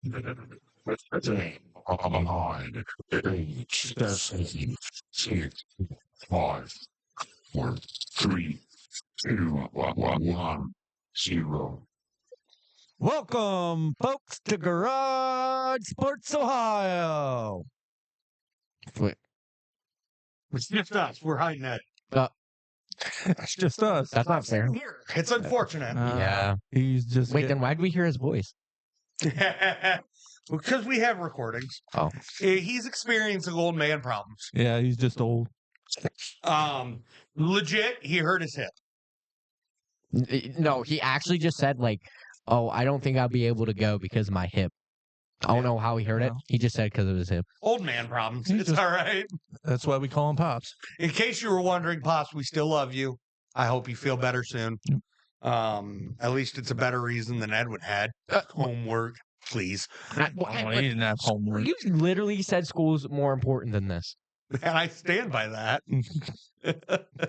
On 8, 7, 6, 5, 4, 3, 2, 1, 0. Welcome, folks, to Garage Sports Ohio. Wait, It's just us. We're hiding that. It's just us. that's not fair. Here. It's unfortunate. Yeah. He's just Wait, then why'd we hear his voice? Because we have recordings. Oh. He's experiencing old man problems. yeah, he's just old. Legit, he hurt his hip. No, he actually just said, like, oh, I don't think I'll be able to go because of my hip. I don't know how he heard it. He just said because of his hip. Old man problems. He's It's just- all right. That's why we call him Pops. In case you were wondering, Pops, we still love you. I hope you feel better soon. At least it's a better reason than Edwin had. Homework, please. He didn't have homework. You literally said school's more important than this. And I stand by that.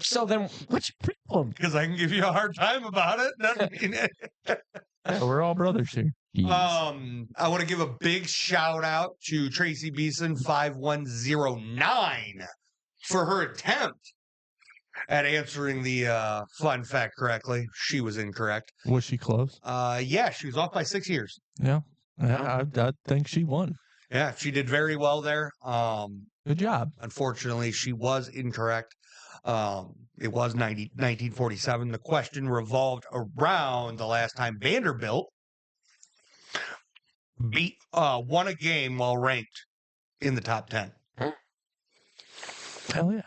So then, what's your problem? Because I can give you a hard time about it. Doesn't mean it. We're all brothers here. I want to give a big shout out to Tracy Beeson 5109 for her attempt at answering the fun fact correctly. She was incorrect. Was she close? Yeah, she was off by 6 years. Yeah. I think she won. Yeah, she did very well there. Good job. Unfortunately, she was incorrect. It was 1947. The question revolved around the last time Vanderbilt won a game while ranked in the top 10. Hell yeah.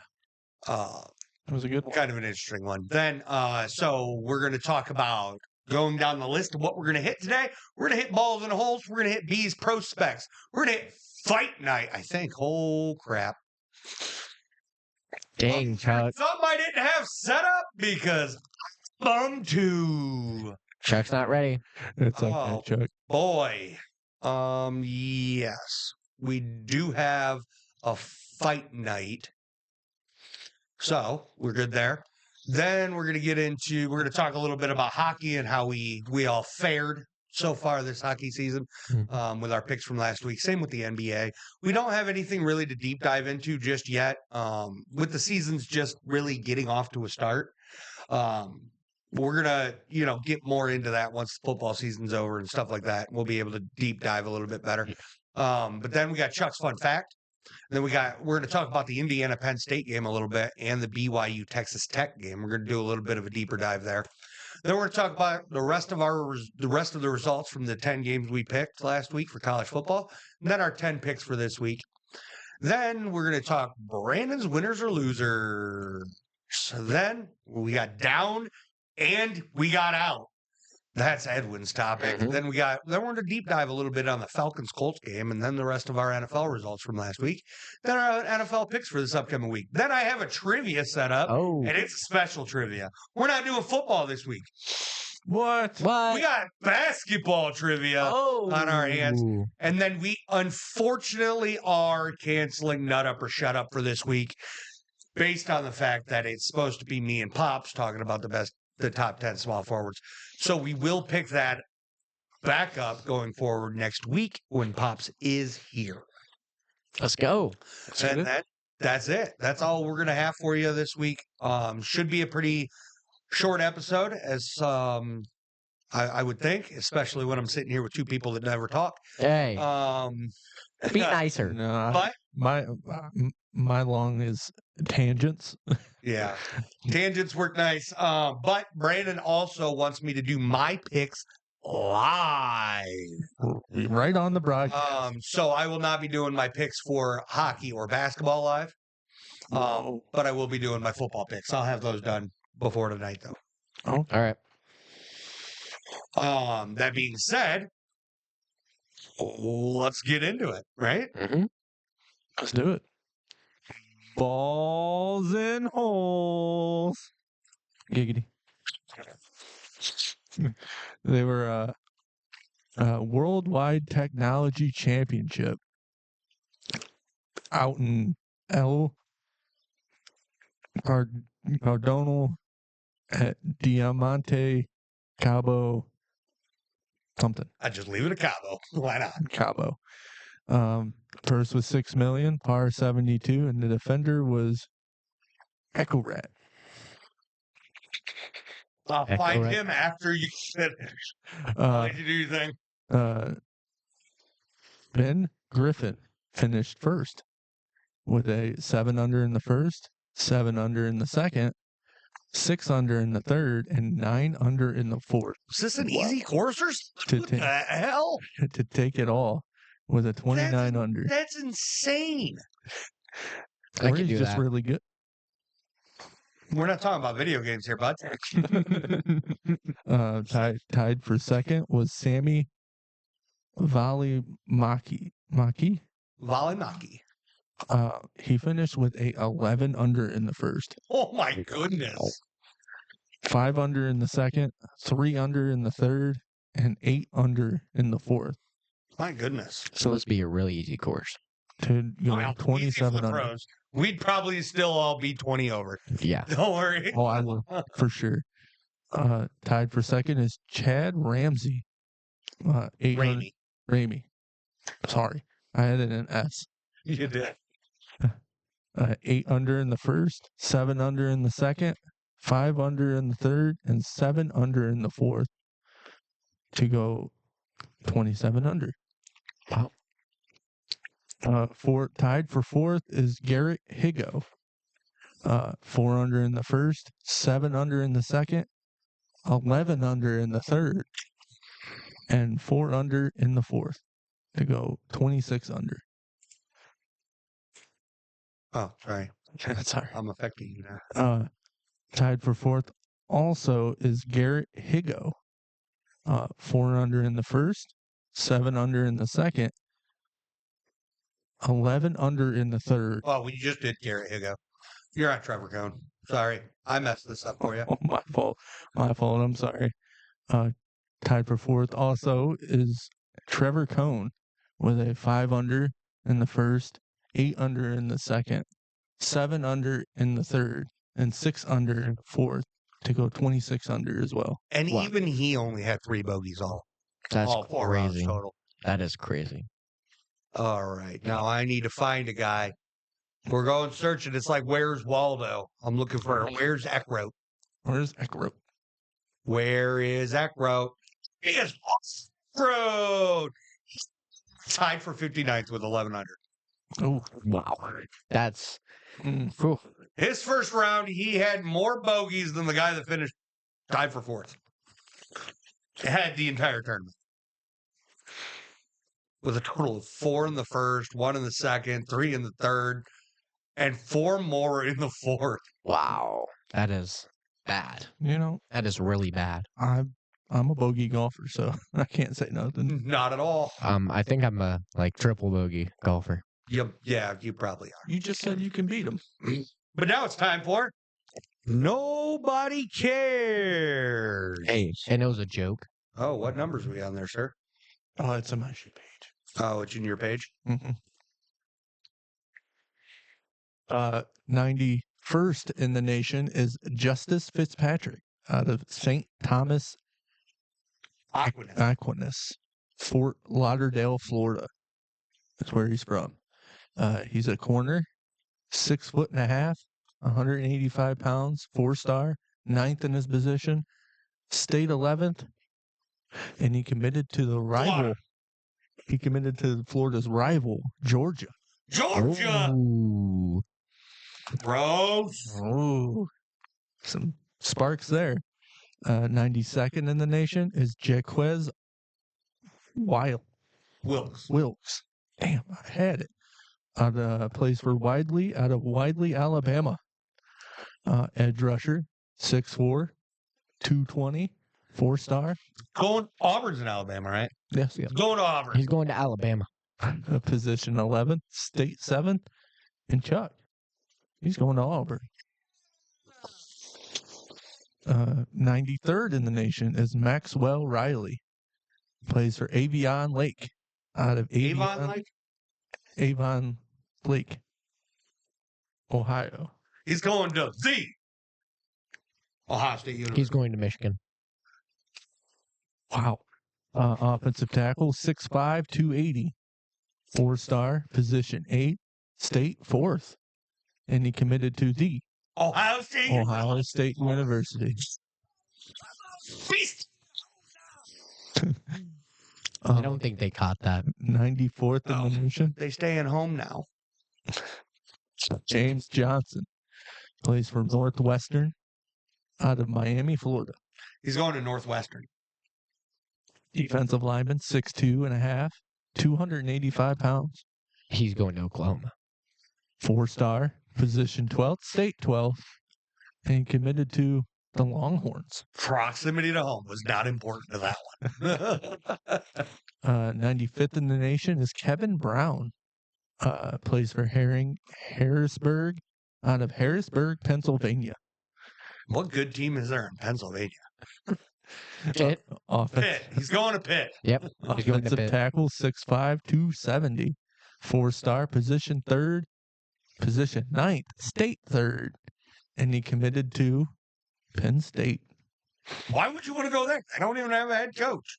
It was a good one. Kind of an interesting one. Then, so we're going to talk about going down the list of what we're going to hit today. We're going to hit balls and holes. We're going to hit B's prospects. We're going to hit fight night, I think. Oh, crap. Dang, Chuck. Something I didn't have set up because I'm bummed to. Chuck's not ready. It's okay, Oh. Chuck. Boy. Yes. We do have a fight night. So we're good there. Then we're going to talk a little bit about hockey and how we all fared so far this hockey season with our picks from last week. Same with the NBA. We don't have anything really to deep dive into just yet. With the seasons just really getting off to a start. We're going to, get more into that once the football season's over and stuff like that. We'll be able to deep dive a little bit better. But then we got Chuck's fun fact. And then we're going to talk about the Indiana Penn State game a little bit and the BYU Texas Tech game. We're going to do a little bit of a deeper dive there. Then we're going to talk about the rest of the results from the 10 games we picked last week for college football, and then our 10 picks for this week. Then we're going to talk Brandon's winners or losers. Then we got down and we got out. That's Edwin's topic. Then we're going to deep dive a little bit on the Falcons-Colts game, and then the rest of our NFL results from last week. Then our NFL picks for this upcoming week. Then I have a trivia set up, and it's a special trivia. We're not doing football this week. What? We got basketball trivia on our hands. And then we unfortunately are canceling Nut Up or Shut Up for this week based on the fact that it's supposed to be me and Pops talking about the top 10 small forwards. So we will pick that back up going forward next week when Pops is here. Let's go. And that's it. That's all we're going to have for you this week. Should be a pretty short episode, as I would think, especially when I'm sitting here with two people that never talk. Hey, be nicer. No, But my long is tangents. yeah, tangents work nice. But Brandon also wants me to do my picks live. Right on the broadcast. So I will not be doing my picks for hockey or basketball live. But I will be doing my football picks. I'll have those done before tonight, though. All right. That being said, let's get into it, right? Let's do it. Balls and holes. Giggity. They were a Worldwide Technology Championship out in El Cardonal at Diamante Cabo something. I just leave it at Cabo. Why not? Cabo. First was 6 million, par 72, and the defender was Echo Rat. I'll Echo find Rat. him after you finish. I'll Uh, let you do your thing. Ben Griffin finished first with a 7 under in the first, 7 under in the second, 6 under in the third, and 9 under in the fourth. Is this an easy course or To what the hell? to take it all with a 29 under. That's insane. I Or can he's do just that. really good. We're not talking about video games here, bud. Tied for second was Sammy Valimaki. Valimaki. He finished with a 11 under in the first, Oh my goodness. 5 under in the second, 3 under in the third, and 8 under in the fourth. My goodness. So this be a really easy course. To go Well, easy for 27 the under. pros. We'd probably still all be 20 over. Yeah. Don't worry. Oh, I will for sure. Tied for second is Chad Ramsey. 800. Ramey. Sorry, I had it in S. You did. 8 under in the first, 7 under in the second, 5 under in the third, and 7 under in the fourth to go 27 under. Wow. Tied for fourth is Garrett Higo. 4 under in the first, 7 under in the second, 11 under in the third, and 4 under in the fourth to go 26 under. Oh, sorry. Sorry. I'm affecting you now. Tied for fourth also is Garrett Higo. 4 under in the first, 7 under in the second, 11 under in the third. Oh, we just did Garrett Higo. You're on Trevor Cone. Sorry. I messed this up for you. Oh, my fault. I'm sorry. Tied for fourth also is Trevor Cone with a 5 under in the first, 8 under in the second, 7 under in the third, and 6 under in the fourth to go 26 under as well. And Wow. even he only had 3 bogeys That's all 4 rounds crazy. total. That is crazy. All right. Now I need to find a guy. We're going searching. It's like, where's Waldo? I'm looking for where's Eckroat? Where's Eckroat? Where is Eckroat? He is Eckroat. Tied for 59th with 11 under. Oh, Wow. That's whew. His first round, he had more bogeys than the guy that finished tied for 4th. Had the entire tournament. With a total of 4 in the first, 1 in the second, 3 in the third, and 4 more in the fourth. Wow. That is bad. you know, That is really bad. I'm a bogey golfer, so I can't say nothing. Not at all. I think I'm a triple bogey golfer. Yeah, you probably are. You just said you can beat him. But now it's time for Nobody Cares. Hey, and it was a joke. Oh, what numbers are we on there, sir? Oh, it's on my sheet page. Oh, it's in your page? 91st in the nation is Justice Fitzpatrick out of St. Thomas Aquinas, Fort Lauderdale, Florida. That's where he's from. He's a corner, 6'1.5", 185 pounds, 4-star, 9th in his position, state 11th, and he committed to the rival. Florida. He committed to Florida's rival, Georgia. Georgia! Ooh. Gross. Oh, some sparks there. 92nd in the nation is Jaquez Wilkes. Damn, I had it. Plays for Widely out of Widely, Alabama. Edge rusher, 6'4", 220, 4-star. Auburn's in Alabama, right? Yes, Going to Auburn. He's going to Alabama. Position 11, state 7th, and Chuck. He's going to Auburn. 93rd in the nation is Maxwell Riley. Plays for Avon Lake out of Avon Lake, Ohio. He's going to the Ohio State University. He's going to Michigan. Wow. Offensive tackle, 6'5", 280. 4-star, position 8, state 4th. And he committed to the Ohio State. Ohio State University. Beast. I don't think they caught that. 94th in the nation. They staying home now. James Johnson plays for Northwestern out of Miami, Florida. He's going to Northwestern. Defensive lineman, 6'2.5", 285 pounds. He's going to Oklahoma. 4-star, position 12th, state 12th, and committed to the Longhorns. Proximity to home was not important to that one. 95th in the nation is Kevin Brown. Plays for Harrisburg out of Harrisburg, Pennsylvania. What good team is there in Pennsylvania? Pitt. Pitt. He's going to Pitt. Yep. He's going to Offensive Pitt. tackle, 6'5", 270. 4-star, position 3rd, position 9th, state 3rd. And he committed to Penn State. Why would you want to go there? They don't even have a head coach.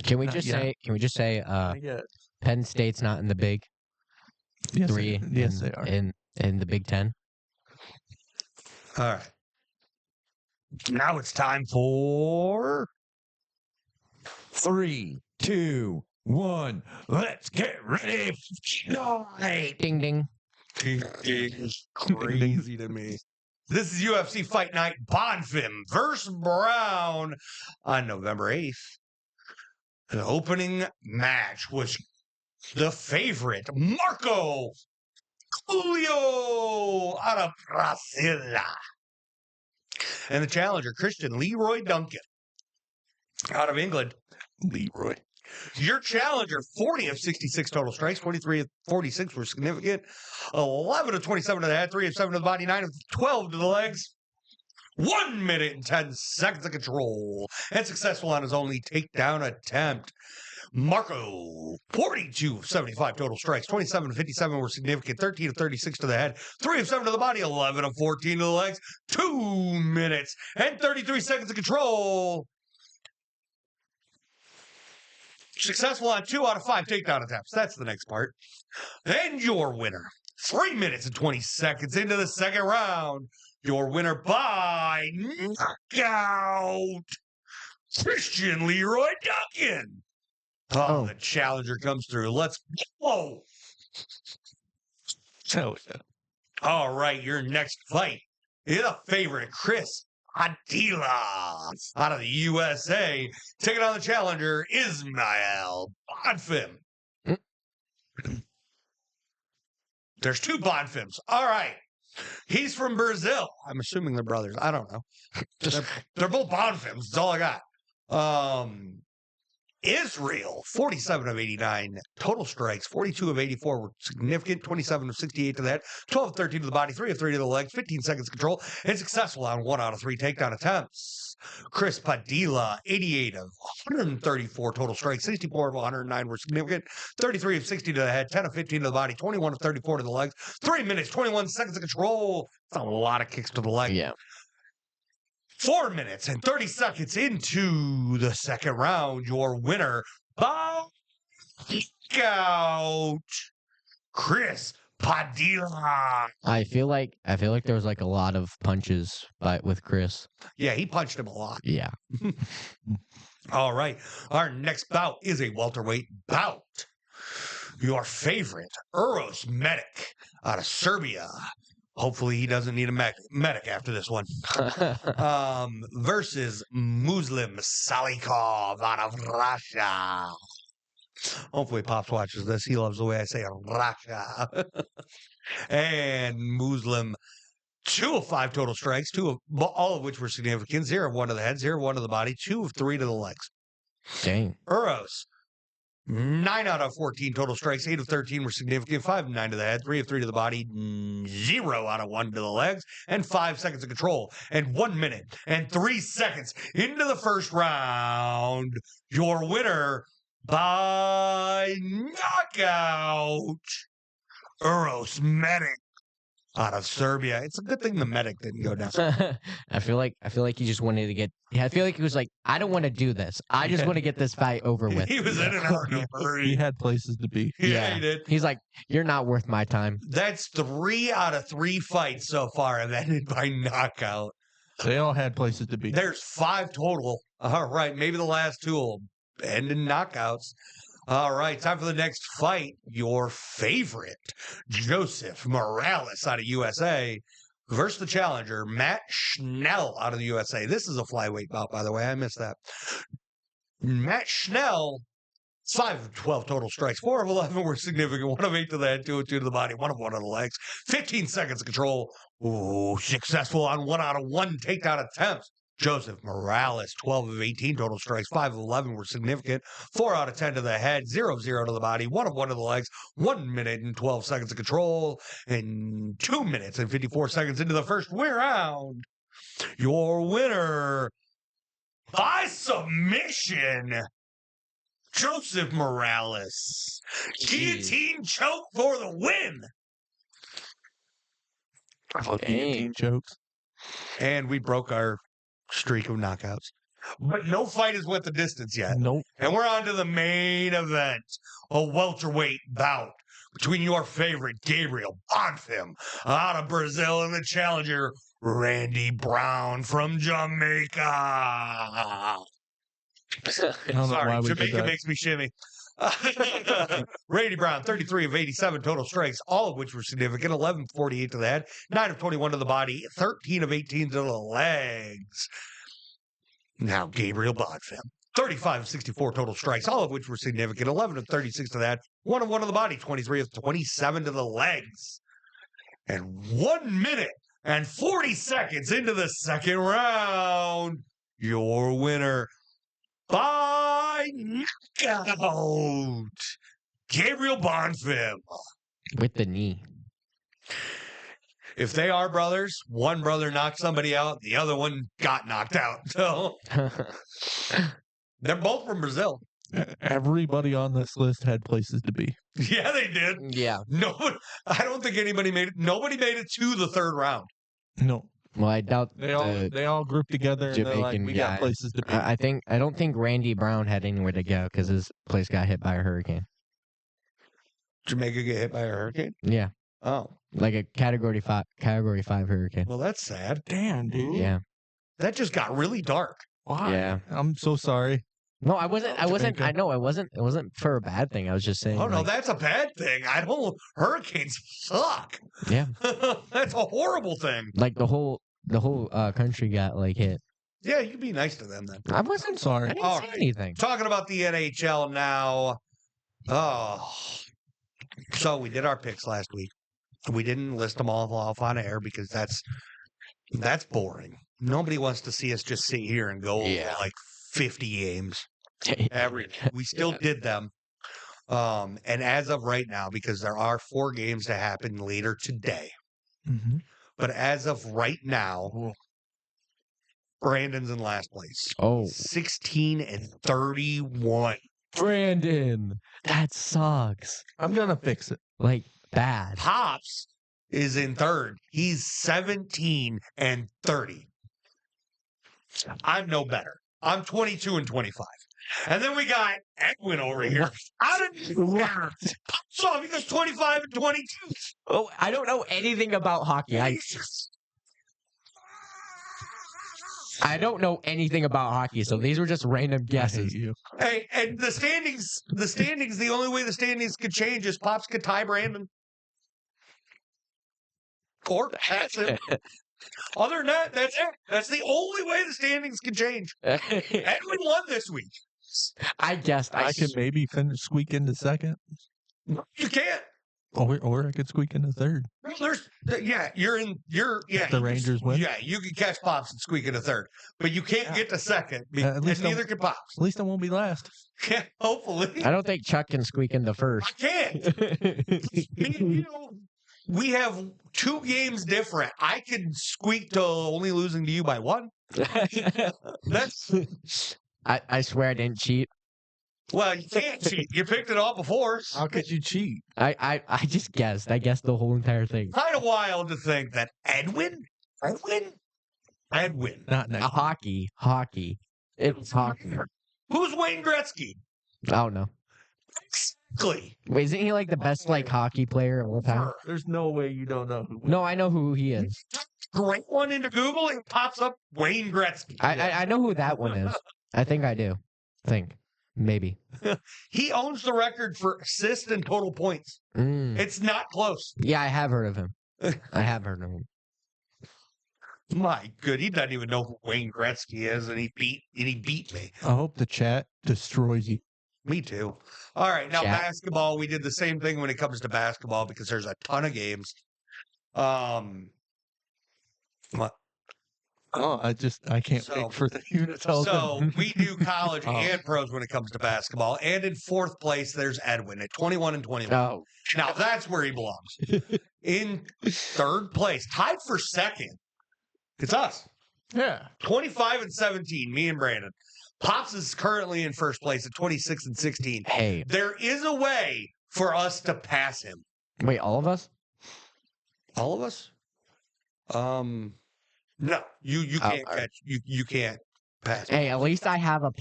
Can we just say? Can we just say? Penn State's not in the Big Yes, Three. yes, they are. In the Big Ten. All right. Now it's time for 3, 2, 1. Let's get ready. Ding ding. is crazy to me. This is UFC Fight Night. Bonfim versus Brown on November 8th. The opening match was the favorite, Marco Julio out of Brazil. And the challenger, Christian Leroy Duncan out of England. Leroy. Your challenger, 40 of 66 total strikes, 23 of 46 were significant, 11 of 27 to the head, 3 of 7 to the body, 9 of 12 to the legs. 1 minute and 10 seconds of control, and successful on his only takedown attempt. Marco, 42 of 75 total strikes, 27 of 57 were significant, 13 of 36 to the head, 3 of 7 to the body, 11 of 14 to the legs. 2 minutes and 33 seconds of control. Successful on 2 out of 5 takedown attempts. That's the next part. And your winner, 3 minutes and 20 seconds into the second round. Your winner by knockout, Christian Leroy Duncan. Oh, the challenger comes through. Let's go. Oh, yeah. All right, your next fight is a favorite, Chris Padilla out of the USA. Taking on the challenger, Ismail Bonfim. There's 2 Bonfims. All right. He's from Brazil. I'm assuming they're brothers. I don't know. They're both Bonfims. That's all I got. Israel, 47 of 89 total strikes, 42 of 84 were significant, 27 of 68 to the head, 12 of 13 to the body, 3 of 3 to the legs, 15 seconds control, and successful on 1 out of 3 takedown attempts. Chris Padilla, 88 of 134 total strikes, 64 of 109 were significant, 33 of 60 to the head, 10 of 15 to the body, 21 of 34 to the legs, 3 minutes, 21 seconds of control. That's a lot of kicks to the leg. Yeah. 4 minutes and 30 seconds into the second round, your winner by knockout, Chris Padilla. I feel like there was like a lot of punches with Chris. Yeah, he punched him a lot. Yeah. All right. Our next bout is a welterweight bout. Your favorite, Uros Medic out of Serbia. Hopefully he doesn't need a medic after this one. Versus Muslim Salikov out of Russia. Hopefully Pops watches this. He loves the way I say Russia. And Muslim, 2 of 5 total strikes, all of which were significant. 0 of 1 to the head, 0 of 1 to the body, 2 of 3 to the legs. Dang. Uros, 9 out of 14 total strikes, 8 of 13 were significant, 5 of 9 to the head, 3 of 3 to the body, 0 out of 1 to the legs, and 5 seconds of control. And 1 minute and 3 seconds into the first round, your winner by knockout, Uros Medic. out of Serbia. It's a good thing the medic didn't go down. I feel like he just wanted to get. I feel like he was like, I don't want to do this. I just want to get this fight over with. He was in and out in a He hurry. had places to be. Yeah, he did. He's like, you're not worth my time. That's 3 out of 3 fights so far have ended by knockout. They all had places to be. There's 5 total. All right, maybe the last 2 will end in knockouts. All right, time for the next fight. Your favorite, Joseph Morales out of USA versus the challenger, Matt Schnell out of the USA. This is a flyweight bout, by the way. I missed that. Matt Schnell, 5 of 12 total strikes. 4 of 11 were significant. 1 of 8 to the head, 2 of 2 to the body, 1 of 1 on the legs. 15 seconds of control. Ooh, successful on 1 out of 1 takedown attempts. Joseph Morales, 12 of 18 total strikes. 5 of 11 were significant. 4 out of 10 to the head, 0 of 0 to the body, 1 of 1 to the legs. 1 minute and 12 seconds of control. And 2 minutes and 54 seconds into the first round. Your winner by submission, Joseph Morales. Guillotine choke for the win. Guillotine chokes. And we broke our streak of knockouts. But no fight has went the distance yet. Nope. And we're on to the main event, a welterweight bout between your favorite Gabriel Bonfim out of Brazil and the challenger Randy Brown from Jamaica. I don't know why Sorry, we did Jamaica that. makes me shimmy. Randy Brown, 33 of 87 total strikes, all of which were significant. 11 of 48 to the head, 9 of 21 to the body, 13 of 18 to the legs. Now, Gabriel Bonfim, 35 of 64 total strikes, all of which were significant. 11 of 36 to the head, 1 of 1 to the body, 23 of 27 to the legs. And 1 minute and 40 seconds into the second round, your winner by knockout, Gabriel Bonfim. With the knee. If they are brothers, one brother knocked somebody out, the other one got knocked out. So they're both from Brazil. Everybody on this list had places to be. Yeah, they did. Yeah. No, I don't think anybody made it. Nobody made it to the third round. No. Well, I doubt They all grouped together and they're like, Jamaican we guy. got places to be. I don't think Randy Brown had anywhere to go because his place got hit by a hurricane. Jamaica get hit by a hurricane? Yeah, Oh, like a category 5 hurricane. well, that's sad. Damn, dude. Yeah. That just got really dark. Why? Yeah. I'm so sorry. No, I wasn't. Jamaica. I know it wasn't. It wasn't for a bad thing. I was just saying. Oh, no, like, that's a bad thing. I don't. Hurricanes suck. Yeah. That's a horrible thing. like the whole country got like hit. Yeah, you be nice to them then. I wasn't Sorry. I didn't All say right. anything. Talking about the NHL now. Oh, so we did our picks last week. We didn't list them all off on air because that's boring. Nobody wants to see us just sit here and go Yeah. over like 50 games. We still did them. And as of right now, because there are 4 games to happen later today, Mm-hmm. but as of right now, Brandon's in last place. Oh, 16 and 31. Brandon, that sucks. I'm gonna fix it. Like bad. Pops is in third. He's 17 and 30. I'm no better. I'm 22 and 25. And then we got Edwin over here. Out of nowhere. So he goes 25 and 22. Oh, I don't know anything about hockey. I don't know anything about hockey, so these were just random I hate guesses. you. Hey, and the standings, the only way the standings could change is Pops could tie Brandon. Or that's it. Other than that, that's it. That's the only way the standings can change. Edwin won this week. I guessed. I could maybe squeak into second, You can't. or I could squeak into third. There's, you're in. The you can- Rangers win? Yeah, you can catch Pops and squeak into third, but you can't get to second. At And least neither can Pops. At least I won't be last. Yeah, hopefully. I don't think Chuck can squeak into I first. can't. Me and you, we have 2 games different. I can squeak to only losing to you by 1. That's I swear I didn't cheat. Well, you can't cheat. You picked it all before. How could you cheat? I just guessed. I guessed the whole entire thing. Kind of wild to think that Edwin. Not next. Hockey. It was hockey. Who's Wayne Gretzky? I don't know. Exactly. Wait, isn't he like the best like hockey player of all time? There's no way you don't know who. No, I know who he is. Great one into Google. It pops up Wayne Gretzky. I know who that one is. I think I do. Maybe. He owns the record for assists and total points. It's not close. Yeah, I have heard of him. I have heard of him. My good, he doesn't even know who Wayne Gretzky is, and he beat me. I hope the chat destroys you. Me too. All right, now Chat. basketball. We did the same thing when it comes to basketball because there's a ton of games. What? Oh, I can't So- wait for you to tell So them. we do college Oh. and pros when it comes to basketball. And in fourth place, there's Edwin at 21 and 21. Oh, Now that's where he belongs. In third place, tied for second, it's us. Yeah. 25 and 17, me and Brandon. Pops is currently in first place at 26 and 16. hey. There is a way for us to pass him. Wait, all of us? All of us? No, you can't all right. catch you can't pass him. Hey, at least I have a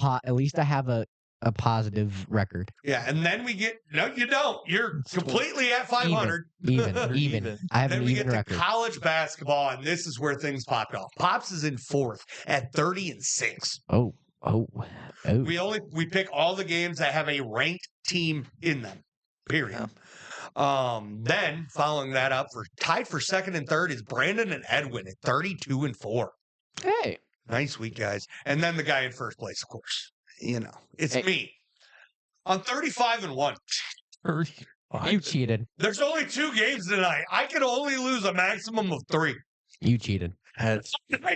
positive record. Yeah, and then we get no, you don't. You're completely at 500. Even. I have Then an we even get to record. college basketball, and this is where things popped off. Pops is in fourth at 30 and 6. Oh. We pick all the games that have a ranked team in them. Period. Then following that up for tied for second and third is Brandon and Edwin at 32 and 4. Hey. Nice week, guys. And then the guy in first place, of course. You know, it's Hey. me. I'm 35 and 1. You cheated. There's only 2 games tonight. I can only lose a maximum of 3. You cheated. That's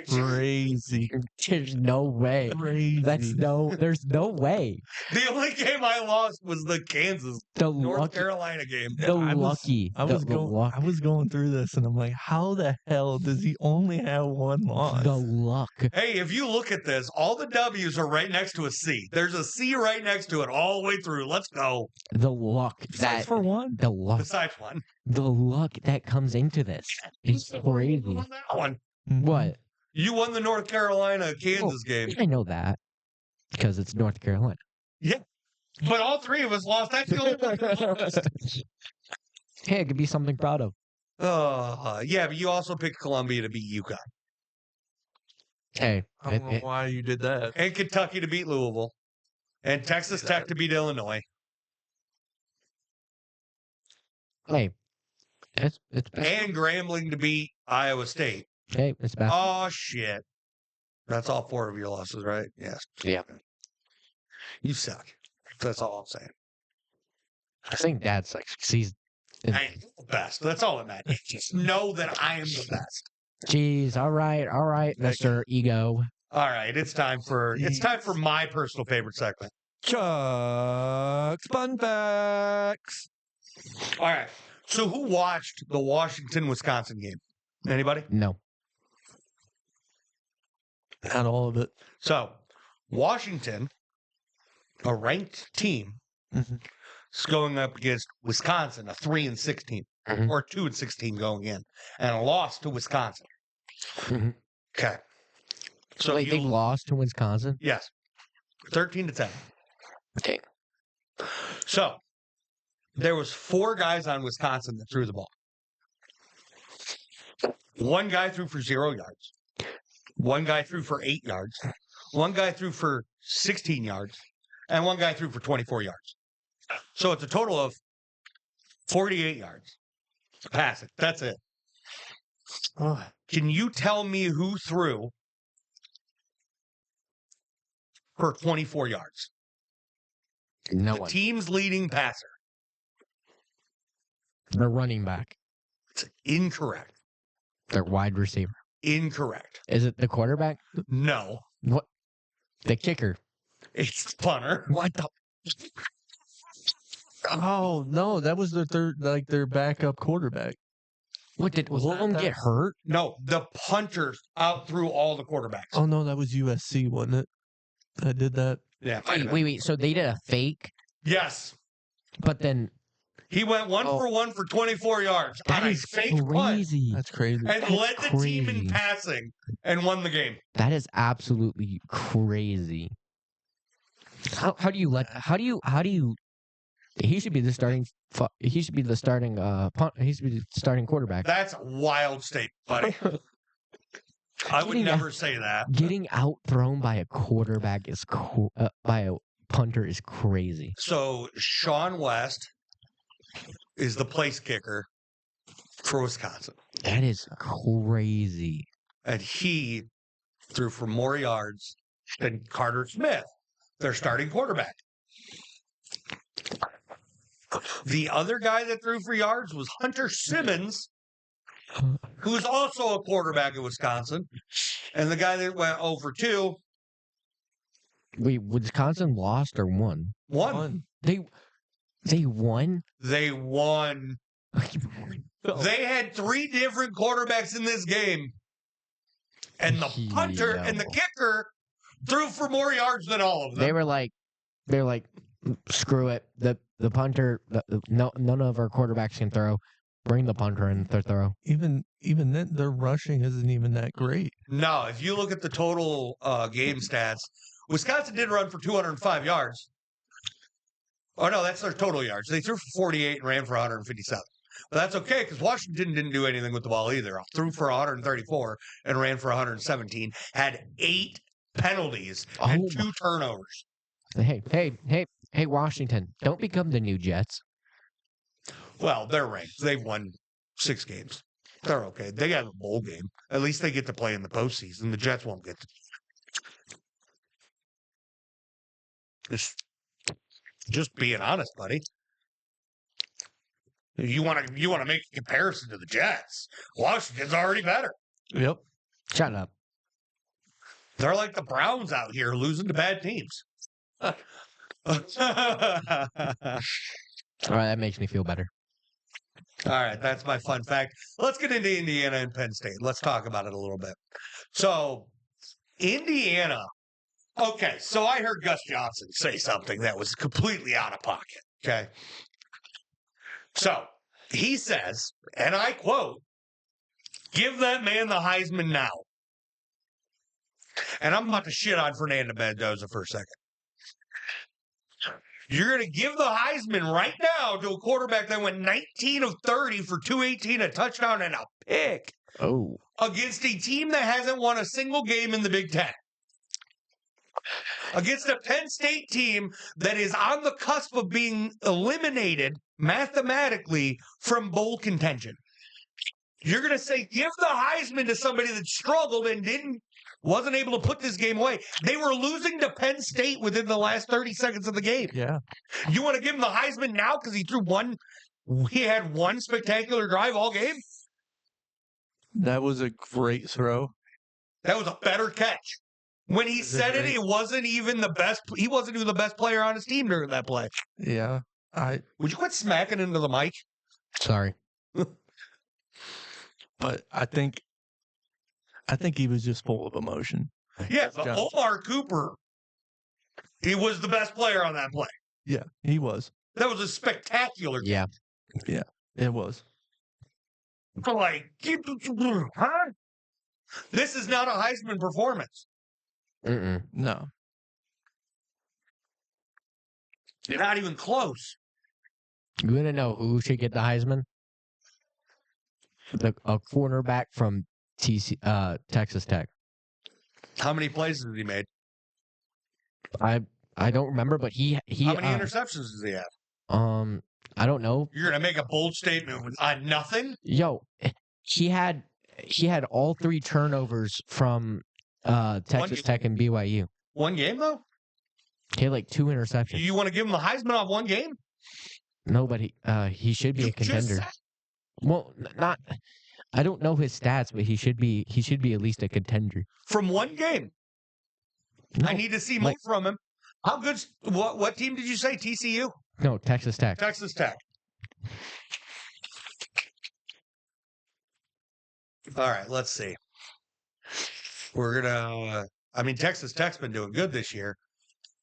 crazy. There's no way. Crazy. There's no way. The only game I lost was the Kansas The North lucky. Carolina game. The I was- lucky. I was going through this and I'm like, how the hell does he only have one loss? The luck. Hey, if you look at this, all the W's are right next to a C. There's a C right next to it all the way through. Let's go. The luck. Besides for one. The luck. Besides one. The luck that comes into this. It's crazy. You won that one. What? You won the North Carolina Kansas game. I know that because it's North Carolina. But all 3 of us lost. That's the only one that lost. Hey, it could be something proud of. Yeah, but you also picked Columbia to beat UConn. Hey, I don't know why you did that. And Kentucky to beat Louisville. And Texas Tech to beat Illinois. hey, it's And Grambling to beat Iowa State. hey, it's bad. Oh, shit. That's all 4 of your losses, right? Yes. Yeah. You suck. That's all I'm saying. I think Dad sucks 'cause he's. I am the best. That's all that matters. Just know that I am the best. Jeez, all right, Mister Ego. All right, it's time for my personal favorite segment. Chuck's Fun Facts. All right. So who watched the Washington-Wisconsin game? Anybody? No. Not all of it. So Washington, a ranked team, Mhm. is going up against Wisconsin, a 3 and 16, Mhm. or 2 and 16 going in, and a loss to Wisconsin. Mhm. Okay. So So they you- lost to Wisconsin. yes, 13 to 10. Okay. So there was 4 guys on Wisconsin that threw the ball. One guy threw for 0 yards. One guy threw for 8 yards. One guy threw for 16 yards. And one guy threw for 24 yards. So it's a total of 48 yards. Pass it. That's it. Oh, Can you tell me who threw for 24 yards? No The one. team's leading passer. They're running back. It's incorrect. They're wide receiver. Incorrect. Is it the quarterback? No. What? The kicker. It's the punter. What the? oh no, that was their backup quarterback. What did Was all of that them that- get hurt? No, the punter out threw all the quarterbacks. Oh no, that was USC, wasn't it? I did that. Yeah. might have been. Wait. So they did a fake, Yes. but then He went 1 for 24 yards that on a is fake punt crazy. That's crazy. and That's led the team in crazy. passing and won the game. That is absolutely crazy. How do you let how do you he should be the starting he should be the starting he should be the starting quarterback. That's a wild statement, buddy. I would Getting never say that. Getting outthrown by a quarterback is by a punter is crazy. So Sean West is the place kicker for Wisconsin. That is crazy. And he threw for more yards than Carter Smith, their starting quarterback. The other guy that threw for yards was Hunter Simmons, who's also a quarterback at Wisconsin. And the guy that went 0 for 2 Wait, Wisconsin lost or won? won. They won? They won. They had 3 different quarterbacks in this game. And the punter and the Yo. kicker threw for more yards than all of them. They were like, screw it. The punter, none of our quarterbacks can throw. Bring the punter in to throw. Even then, their rushing isn't even that great. No, if you look at the total game stats, Wisconsin did run for 205 yards. Oh, no, that's their total yards. They threw for 48 and ran for 157. But that's okay because Washington didn't do anything with the ball either. Threw for 134 and ran for 117. Had 8 penalties and Oh 2 turnovers. Hey, Washington! Don't become the new Jets. Well, they're ranked. They've won 6 games. They're okay. They got a bowl game. At least they get to play in the postseason. The Jets won't get to. Just being honest, buddy. You want to make a comparison to the Jets? Washington's already better. Yep. Shut up. They're like the Browns out here losing to bad teams. All right, that makes me feel better. All right, that's my fun fact. Let's get into Indiana and Penn State. Let's talk about it a little bit. So, Indiana. Okay, so I heard Gus Johnson say something that was completely out of pocket. Okay. So, he says, and I quote, "Give that man the Heisman now." And I'm about to shit on Fernando Mendoza for a second. You're going to give the Heisman right now to a quarterback that went 19 of 30 for 218, a touchdown, and a pick Oh, against a team that hasn't won a single game in the Big Ten. Against a Penn State team that is on the cusp of being eliminated mathematically from bowl contention. You're going to say, give the Heisman to somebody that struggled and wasn't able to put this game away. They were losing to Penn State within the last 30 seconds of the game. Yeah. You want to give him the Heisman now because he had one spectacular drive all game? That was a great throw. That was a better catch. When he said it, he wasn't even the best player on his team during that play. Yeah. Would you quit smacking into the mic? sorry. But I think he was just full of emotion. Yeah, but Johnson. Omar Cooper, he was the best player on that play. Yeah, he was. That was a spectacular Yeah. It was. like, huh? This is not a Heisman performance. Mm-mm. No. Not even close. You want to know who should get the Heisman? A cornerback from Texas Tech. How many plays has he made? I don't remember, but he How many interceptions does he have? I don't know. You're gonna make a bold statement on nothing? Yo, he had all 3 turnovers from Texas Tech and BYU. One game though? He had like 2 interceptions. You want to give him the Heisman off one game? No, but he should be You a just contender. said- Well, not. I don't know his stats, but he should be at least a contender. From one game. No, I need to see more like- from him. How good's what team did you say? TCU? no, Texas Tech. Texas Tech. All right, let's see. We're gonna. Texas Tech's been doing good this year.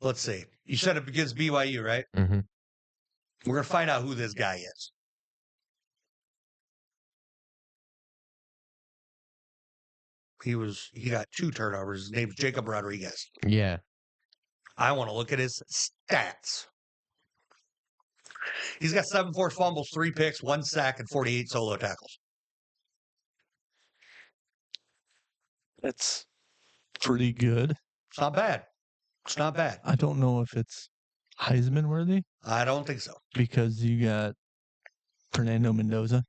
let's see. You said it against BYU, right? Mm-hmm. We're going to find out who this guy is. He got 2 turnovers. His name's Jacob Rodriguez. Yeah. I want to look at his stats. He's got 7 forced fumbles, 3 picks, 1 sack, and 48 solo tackles. That's pretty good. It's not bad. It's not bad. I don't know if it's Heisman worthy I don't think so. because you got Fernando Mendoza,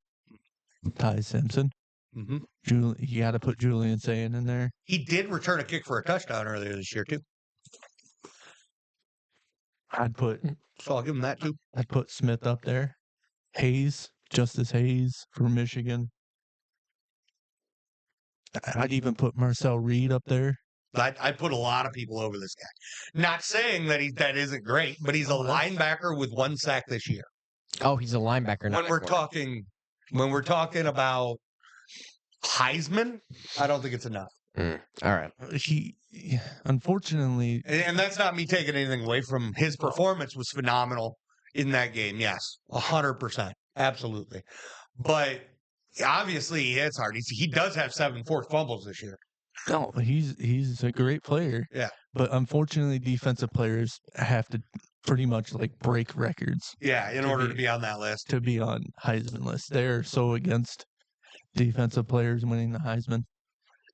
Ty Simpson. Mm-hmm. You got to put Julian Sayin in there. He did return a kick for a touchdown earlier this year, too. I'd put So I'll give him that, too. Smith up there. Hayes, Justice Hayes from Michigan. I'd even put Marcel Reed up there. I'd put a lot of people over this guy. Not saying that that isn't great, but he's a linebacker with 1 sack this year. Oh, he's a linebacker. Not When we're talking about Heisman, I don't think it's enough. All right. He, unfortunately, And that's not me taking anything away from his performance. Was phenomenal in that game. Yes, 100%, absolutely. But obviously, it's hard. He does have 7 forced fumbles this year. no, he's a great player. Yeah. But unfortunately, defensive players have to pretty much like break records Yeah, in order to be on that list. to be on Heisman list. They're so against defensive players winning the Heisman.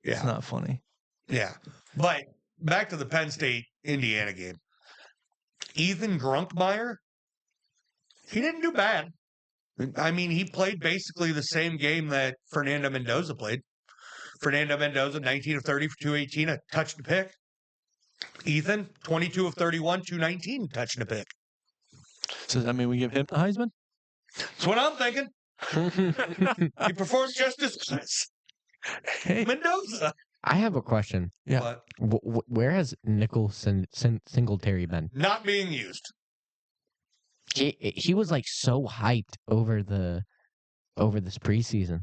Yeah. It's not funny. Yeah. But back to the Penn State Indiana game. Ethan Grunkmeyer, he didn't do bad. I mean, he played basically the same game that Fernando Mendoza played. Fernando Mendoza, 19 of 30 for 218, a touch and a pick. Ethan, 22 of 31, 219, touch and a pick. So does that mean we give him the Heisman? That's what I'm thinking. He performs just as good as Hey, Mendoza. I have a question. Yeah. But Where has Nicholson Singletary been? not being used. He was like so hyped over this preseason.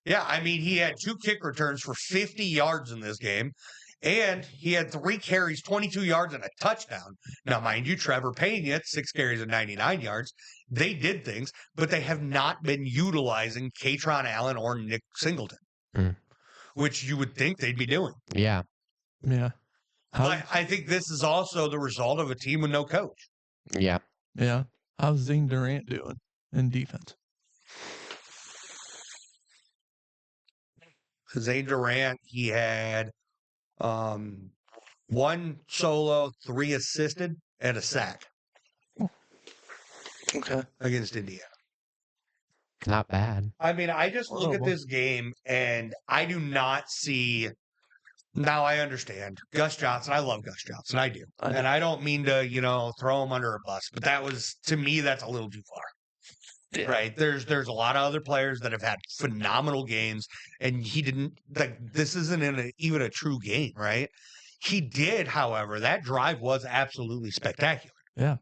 Yeah, I mean, he had 2 kick returns for 50 yards in this game, and he had 3 carries, 22 yards, and a touchdown. Now, mind you, Trevor Payne, 6 carries and 99 yards. They did things, but they have not been utilizing Katron Allen or Nick Singleton, which you would think they'd be doing. Yeah. Yeah. But I think this is also the result of a team with no coach. Yeah. Yeah. How's Zane Durant doing in defense? Zane Durant, he had 1 solo, 3 assisted, and a sack Okay. against Indiana. Not bad. I mean, I just look at this game and I do not see. Now I understand Gus Johnson. I love Gus Johnson. I do. And I don't mean to, throw him under a bus, but to me, that's a little too far. Yeah. Right. There's a lot of other players that have had phenomenal games, and he didn't. This isn't even a true game, right? He did, however, that drive was absolutely spectacular. Yeah.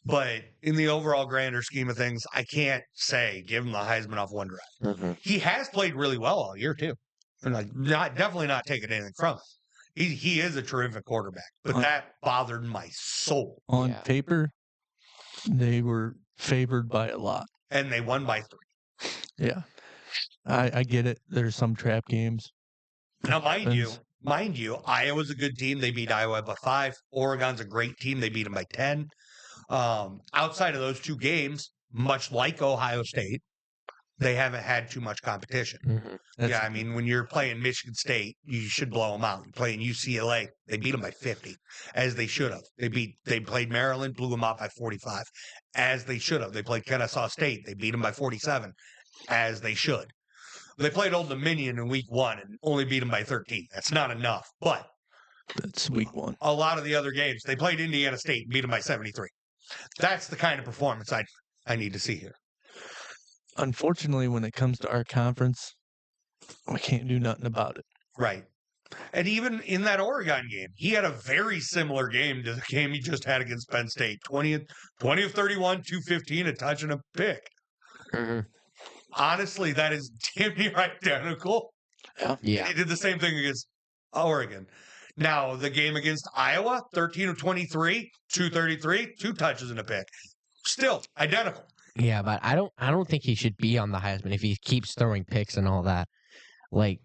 But in the overall grander scheme of things, I can't say give him the Heisman off one drive. Mm-hmm. He has played really well all year too, and definitely not taking anything from him. He is a terrific quarterback, but that bothered my soul. On paper, they were favored by a lot, and they won by 3. Yeah, I get it. There's some trap games. Now, mind you, Iowa's a good team. They beat Iowa by 5. Oregon's a great team. They beat them by 10. Outside of those 2 games, much like Ohio State, they haven't had too much competition. Mm-hmm. Yeah, I mean, when you're playing Michigan State, you should blow them out. You're playing UCLA, they beat them by 50, as they should have. They played Maryland, blew them out by 45, as they should have. They played Kennesaw State, they beat them by 47, as they should. They played Old Dominion in week 1 and only beat them by 13. That's not enough, but that's week 1. A lot of the other games, they played Indiana State and beat them by 73. That's the kind of performance I need to see here. Unfortunately, when it comes to our conference, we can't do nothing about it. Right. And even in that Oregon game, he had a very similar game to the game he just had against Penn State. 20 of 31, 215, a touch and a pick. Mm-hmm. Honestly, that is damn near identical. Yeah. He did the same thing against Oregon. Now, the game against Iowa, 13 of 23, 233, 2 touches and a pick. Still identical. Yeah, but I don't think he should be on the Heisman if he keeps throwing picks and all that. Like,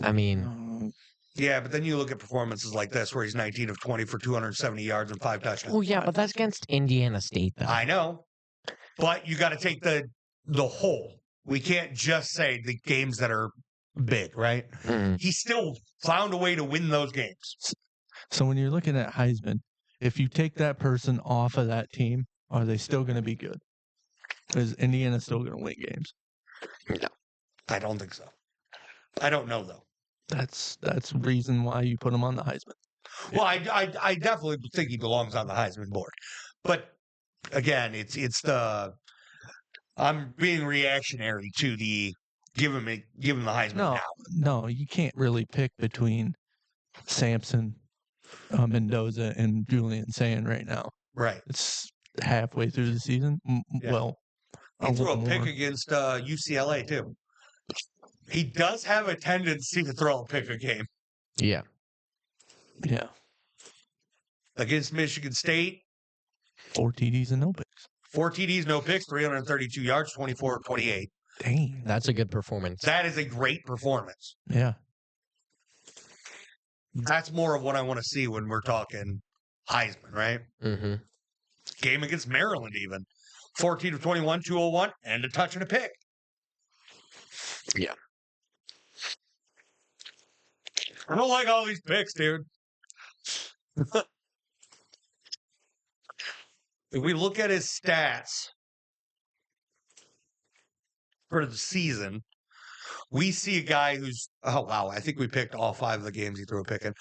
I mean, Yeah, but then you look at performances like this where he's 19 of 20 for 270 yards and 5 touchdowns. well, yeah, but that's against Indiana State, though. I know. But you got to take the whole. We can't just say the games that are big, right? Mm. He still found a way to win those games. So when you're looking at Heisman, if you take that person off of that team, are they still going to be good? Is Indiana still going to win games? No. I don't think so. I don't know, though. That's reason why you put him on the Heisman. Well, I definitely think he belongs on the Heisman board. But again, it's the I'm being reactionary to the give him the Heisman No, now. no, you can't really pick between Samson, Mendoza, and Julian Sand right now. Right. It's halfway through the season. Yeah. Well, He threw a little pick more. against UCLA, too. He does have a tendency to throw a pick a game. Yeah. Yeah, Against Michigan State, 4 TDs and no picks. 4 TDs, no picks, 332 yards, 24-28. Dang. That's a good performance. That is a great performance. Yeah. That's more of what I want to see when we're talking Heisman, right? Mm-hmm. Game against Maryland, even 14 of 21, 201, and a touch and a pick. Yeah. I don't like all these picks, dude. If we look at his stats for the season, we see a guy who's, oh, wow, I think we picked all 5 of the games he threw a pick in.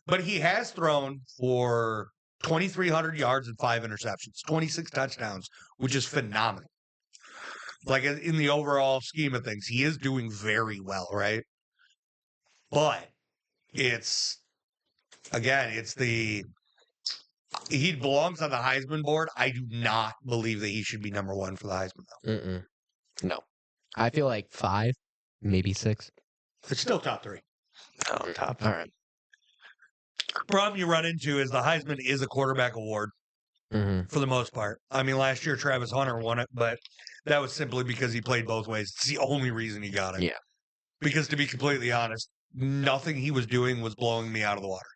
But he has thrown for 2,300 yards and 5 interceptions, 26 touchdowns, which is phenomenal. Like, in the overall scheme of things, he is doing very well, right? But it's, again, he belongs on the Heisman board. I do not believe that he should be number 1 for the Heisman, though. Mm-mm. No. I feel like 5, maybe 6. It's still top 3. Oh, top. All right. Problem you run into is the Heisman is a quarterback award Mm-hmm. for the most part. I mean, last year Travis Hunter won it, but that was simply because he played both ways. It's the only reason he got it. Yeah. Because to be completely honest, nothing he was doing was blowing me out of the water.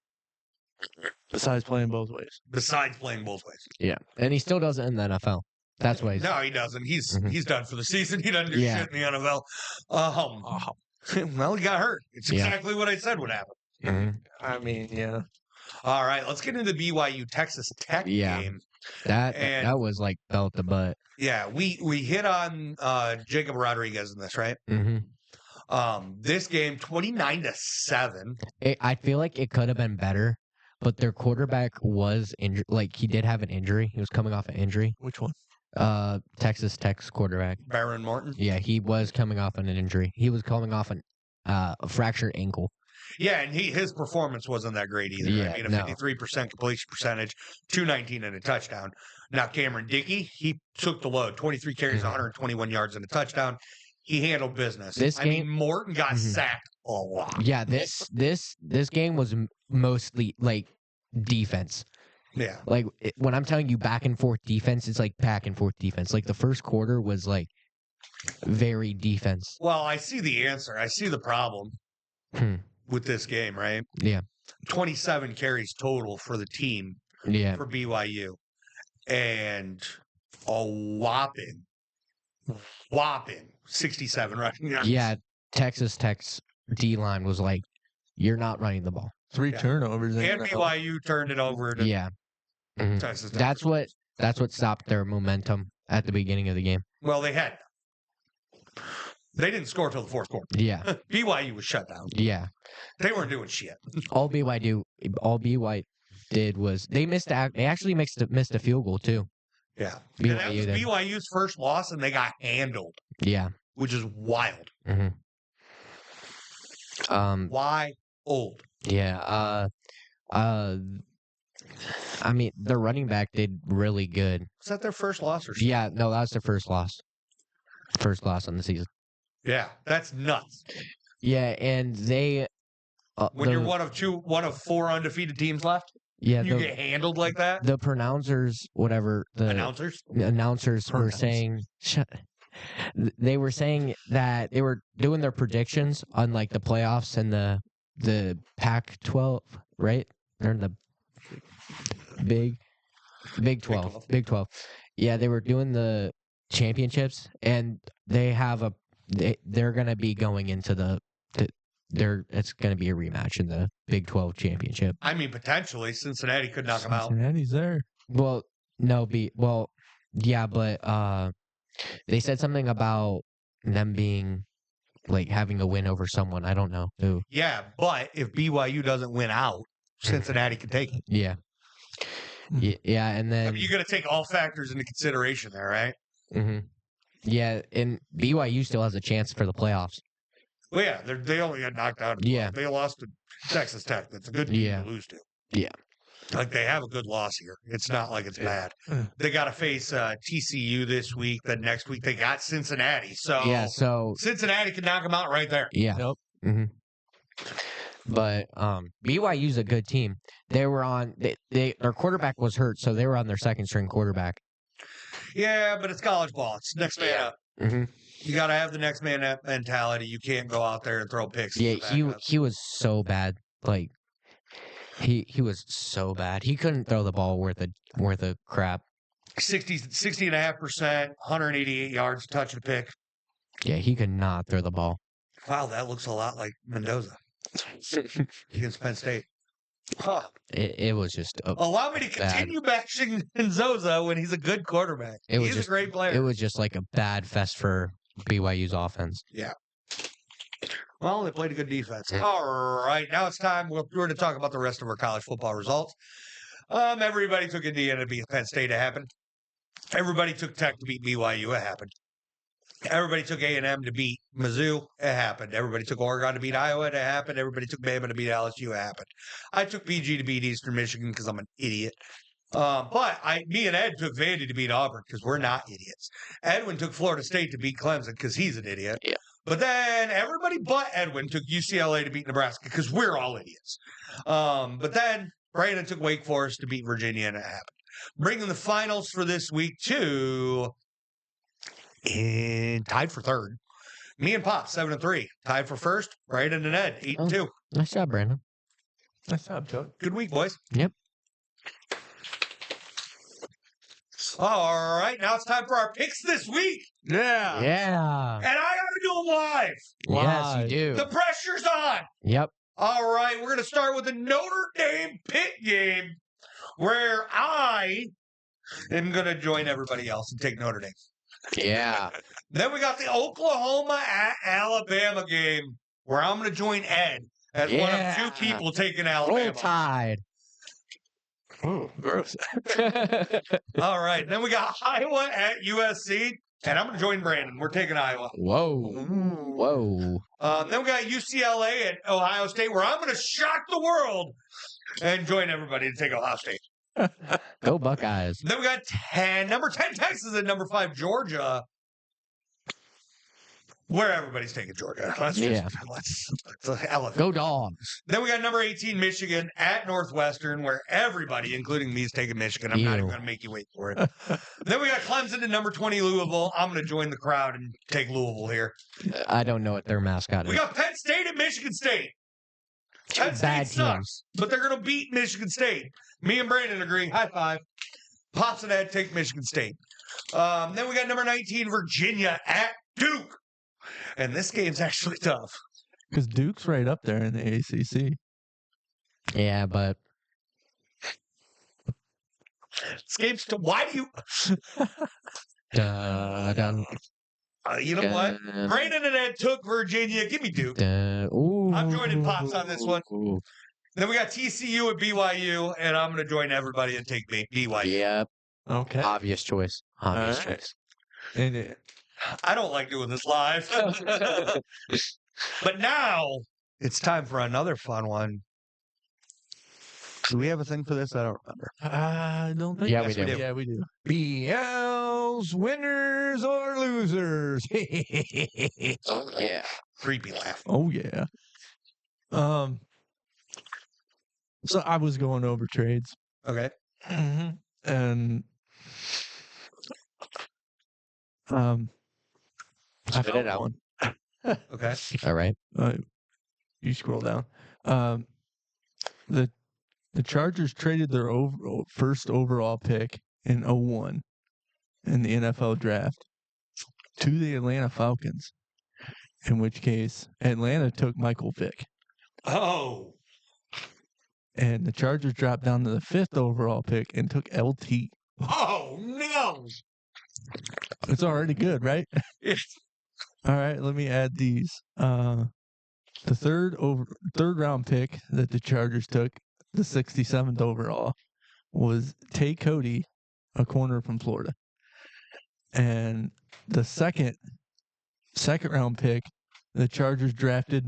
Besides playing both ways. Besides playing both ways. Yeah. And he still does it in the NFL. That's why he's... No, he doesn't. He's Mhm. he's done for the season. He doesn't do Yeah. shit in the NFL. Well, he got hurt. It's Yeah. exactly what I said would happen. Mhm. I mean, yeah. All right, let's get into the BYU Texas Tech Yeah. game. That And- that was like belt to butt. Yeah, we hit on Jacob Rodriguez in this, right? Mm-hmm. This game 29-7. I feel like it could have been better, but their quarterback was injured. Like, he did have an injury. He was coming off an injury. Which one? Texas Tech's quarterback. Baron Morton. Yeah, he was coming off an injury. He was coming off a fractured ankle. Yeah, and his performance wasn't that great either. Yeah, I mean, a no. 53% completion percentage, 219 and a touchdown. Now, Cameron Dickey, he took the load, 23 carries, Mhm. 121 yards and a touchdown. He handled business. This I mean, game- Morton got Mhm. sacked a lot. Yeah, this game was mostly like defense. Yeah. Like, when I'm telling you back and forth defense, it's like back and forth defense. Like, the first quarter was like very defense. Well, I see the answer. I see the problem Hmm. with this game, right? Yeah. 27 carries total for the team Yeah. for BYU. And a whopping 67 rushing yards. Yeah, Texas Tech's D line was like, you're not running the ball. 3 Yeah. turnovers. And BYU turned it over to Yeah. Mhm. Texas Tech. That's what stopped their momentum at the beginning of the game. Well, they had. They didn't score till the fourth quarter. Yeah. BYU was shut down. Yeah. They weren't doing shit. All BYU did was they actually missed a field goal too. Yeah. BYU And that was did. BYU's first loss, and they got handled, Yeah. which is wild. hmm Why old? Yeah. I mean, the running back did really good. Was that their first loss or something? Yeah. No, that was their first loss. First loss on the season. Yeah, that's nuts. Yeah, and they When you're one of 4 undefeated teams left, yeah you get handled like that. the pronouncers whatever the announcers were saying they were saying that they were doing their predictions on like the playoffs and the Pac-12, right? They're in the Big 12. Big 12. Yeah, they were doing the championships, and they're gonna be going into it's gonna be a rematch in the Big 12 championship. I mean, potentially Cincinnati could knock them out. Cincinnati's there. Well, no, yeah, but they said something about them being like having a win over someone. I don't know who. Yeah, but if BYU doesn't win out, Cincinnati can take it. Yeah. Yeah, and I then mean, you got to take all factors into consideration there, right? hmm yeah, and BYU still has a chance for the playoffs. Well, yeah, they only got knocked out. Yeah. They lost to Texas Tech. That's a good team to lose to. Yeah. Like, they have a good loss here. It's not like it's bad. They got to face TCU this week. Then next week they got Cincinnati. So Yeah, so Cincinnati can knock them out right there. yeah. Yep. hmm But BYU's a good team. They were on their quarterback was hurt, so they were on their second string quarterback. Yeah, but it's college ball. It's next man up. hmm You got to have the next man up mentality. You can't go out there and throw picks. Yeah, he was so bad. Like he was so bad. He couldn't throw the ball worth a crap. 60.5%, 188 yards, touch and pick. Yeah, he could not throw the ball. Wow, that looks a lot like Mendoza against Penn State. Huh. It was just Allow me to continue bashing Mendoza when he's a good quarterback. He's a great player. It was just like a bad fest for BYU's offense. Yeah. Well, they played a good defense. All right, now it's time. We're going to talk about the rest of our college football results. Everybody took Indiana to beat Penn State. It happened. Everybody took Tech to beat BYU. It happened. Everybody took A&M to beat Mizzou. It happened. Everybody took Oregon to beat Iowa. It happened. Everybody took Bama to beat LSU. It happened. I took PG to beat Eastern Michigan because I'm an idiot. But me and Ed took Vandy to beat Auburn because we're not idiots. Edwin took Florida State to beat Clemson because he's an idiot. Yeah. But then everybody but Edwin took UCLA to beat Nebraska because we're all idiots. But then Brandon took Wake Forest to beat Virginia, and it happened. Bringing the finals for this week to tied for third. Me and Pop 7-3, tied for first. Brandon and Ed 8-2. Nice job, Brandon. Nice job, Chuck. Good week, boys. Yep. All right, now it's time for our picks this week. Yeah. Yeah. And I got to do them live. Yes, you Live. do. The pressure's on. Yep. All right, we're going to start with the Notre Dame pick game where I am going to join everybody else and take Notre Dame. Yeah. Then we got the Oklahoma at Alabama game where I'm going to join Ed as one of 2 people taking Roll Alabama. Tide. Oh, gross. All right, then we got Iowa at USC, and I'm going to join Brandon. We're taking Iowa. Whoa. Whoa. Then we got UCLA at Ohio State, where I'm going to shock the world and join everybody to take Ohio State. Go Buckeyes. Then we got number 10 Texas and number 5 Georgia, where everybody's taking Georgia. Let's elevate. Go Dogs. Then we got number 18 Michigan at Northwestern, where everybody, including me, is taking Michigan. I'm not even going to make you wait for it. Then we got Clemson at number 20 Louisville. I'm going to join the crowd and take Louisville here. I don't know what their mascot is. We got Penn State at Michigan State. Penn State Bad sucks, teams. but they're going to beat Michigan State. Me and Brandon agree. High five. Pops and Ed take Michigan State. Then we got number 19 Virginia at Duke. And this game's actually tough. Because Duke's right up there in the ACC. Yeah, but This game's why do you? dun, You know what? Brandon and Ed took Virginia. Give me Duke. ooh. I'm joining Pops on this one. Ooh. Then we got TCU at BYU, and I'm going to join everybody and take BYU. Yep. Okay. Obvious choice. Obvious All right. choice. And I don't like doing this live. But now it's time for another fun one. Do we have a thing for this? I don't remember. I don't think Yeah, Yes, we we do. do. Yeah, we do. BL's winners or losers. Yeah. creepy laugh. Oh yeah. So I was going over trades, Okay. and I Spit it found out. one. Okay. All right. You scroll down. The Chargers traded their first overall pick in 01 in the NFL draft to the Atlanta Falcons, in which case Atlanta took Michael Vick. Oh. And the Chargers dropped down to the 5th overall pick and took LT. Oh no. It's already good, right? All right, let me add these. The third round pick that the Chargers took, the 67th overall, was Tay Cody, a corner from Florida. And the second round pick, the Chargers drafted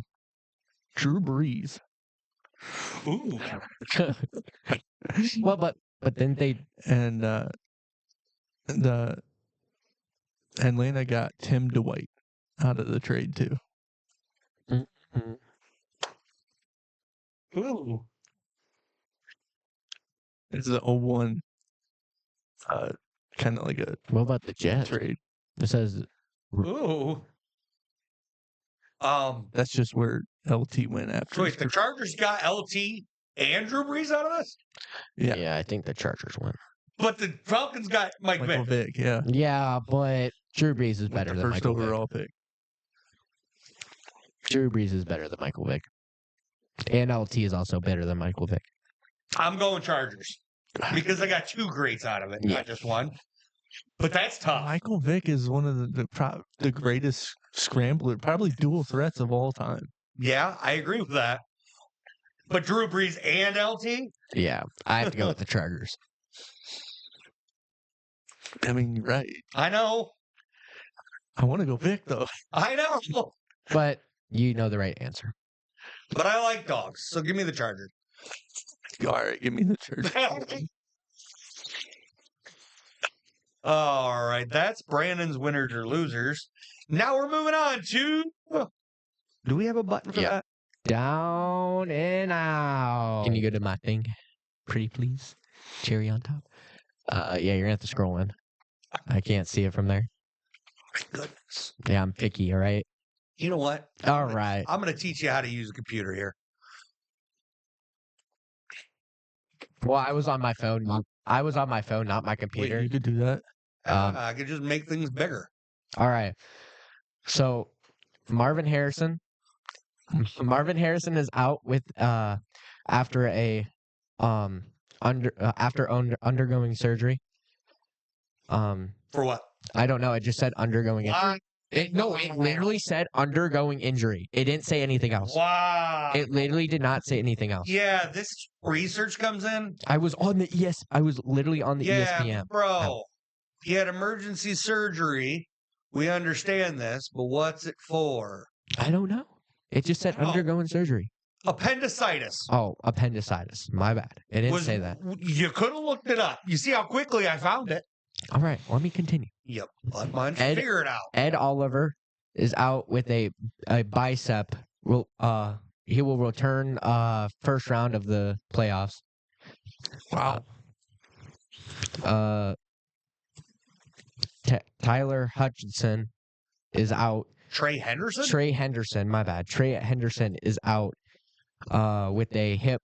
Drew Brees. Ooh. Well, but didn't they? And the Atlanta got Tim Dwight out of the trade too. Ooh. It's the 01 kind of like a What about the Jets? trade. It says Ooh. That's just where LT went after. So wait, the Chargers got LT and Drew Brees out of this? Yeah. I think the Chargers win. But the Falcons got Michael Vick. Vick, yeah. Yeah, but Drew Brees is With better the than first Michael Vick. overall pick. Drew Brees is better than Michael Vick. And LT is also better than Michael Vick. I'm going Chargers because I got two greats out of it, Yeah. not just one. But that's tough. Michael Vick is one of the greatest scrambler, probably dual threats of all time. Yeah, I agree with that. But Drew Brees and LT? Yeah, I have to go with the Chargers. I mean, you're right. I know. I want to go Vick though. I know. But you know the right answer. But I like dogs, so give me the Chargers. All right, give me the church. All right, that's Brandon's winners or losers. Now we're moving on to. Do we have a button for Yeah. that? Down and out. Can you go to my thing, pretty please? Cherry on top. Yeah, you're gonna have to scroll in. I can't see it from there. Goodness. Yeah, I'm picky. All right. You know what? All right. I'm going to teach you how to use a computer here. Well, I was on my phone. Not my Wait, computer. you could do that. I could just make things bigger. All right. So Marvin Harrison is out with after undergoing surgery. For what? I don't know. It just said undergoing injury. Wow. It literally said undergoing injury. It didn't say anything else. Wow. It literally did not say anything else. Yeah, this research comes in. I was literally on the Yeah, ESPN. bro. He had emergency surgery. We understand this, but what's it for? I don't know. It just said Oh. undergoing surgery. Appendicitis. Oh, appendicitis. My bad. It didn't say that. You could have looked it up. You see how quickly I found it? All right, let me continue. Yep. But mine Ed- figure it out. Ed Oliver is out with a bicep. He will return first round of the playoffs. Wow. Tyler Hutchinson is out. Trey Henderson? Trey Henderson, my bad. Trey Henderson is out with a hip,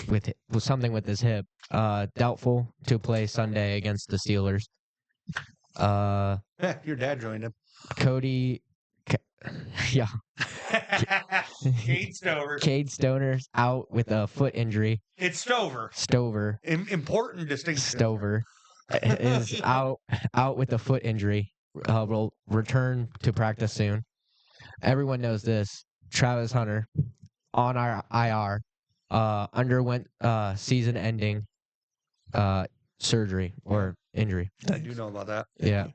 with something with his hip. Doubtful to play Sunday against the Steelers. Your dad joined him. Cody, yeah. Cade Stover. Cade Stoner's out with a foot injury. It's Stover. Stover. Important distinction. Stover is out with a foot injury. Will return to practice soon. Everyone knows this. Travis Hunter on our IR underwent season-ending surgery or injury. I do know about that. Yeah.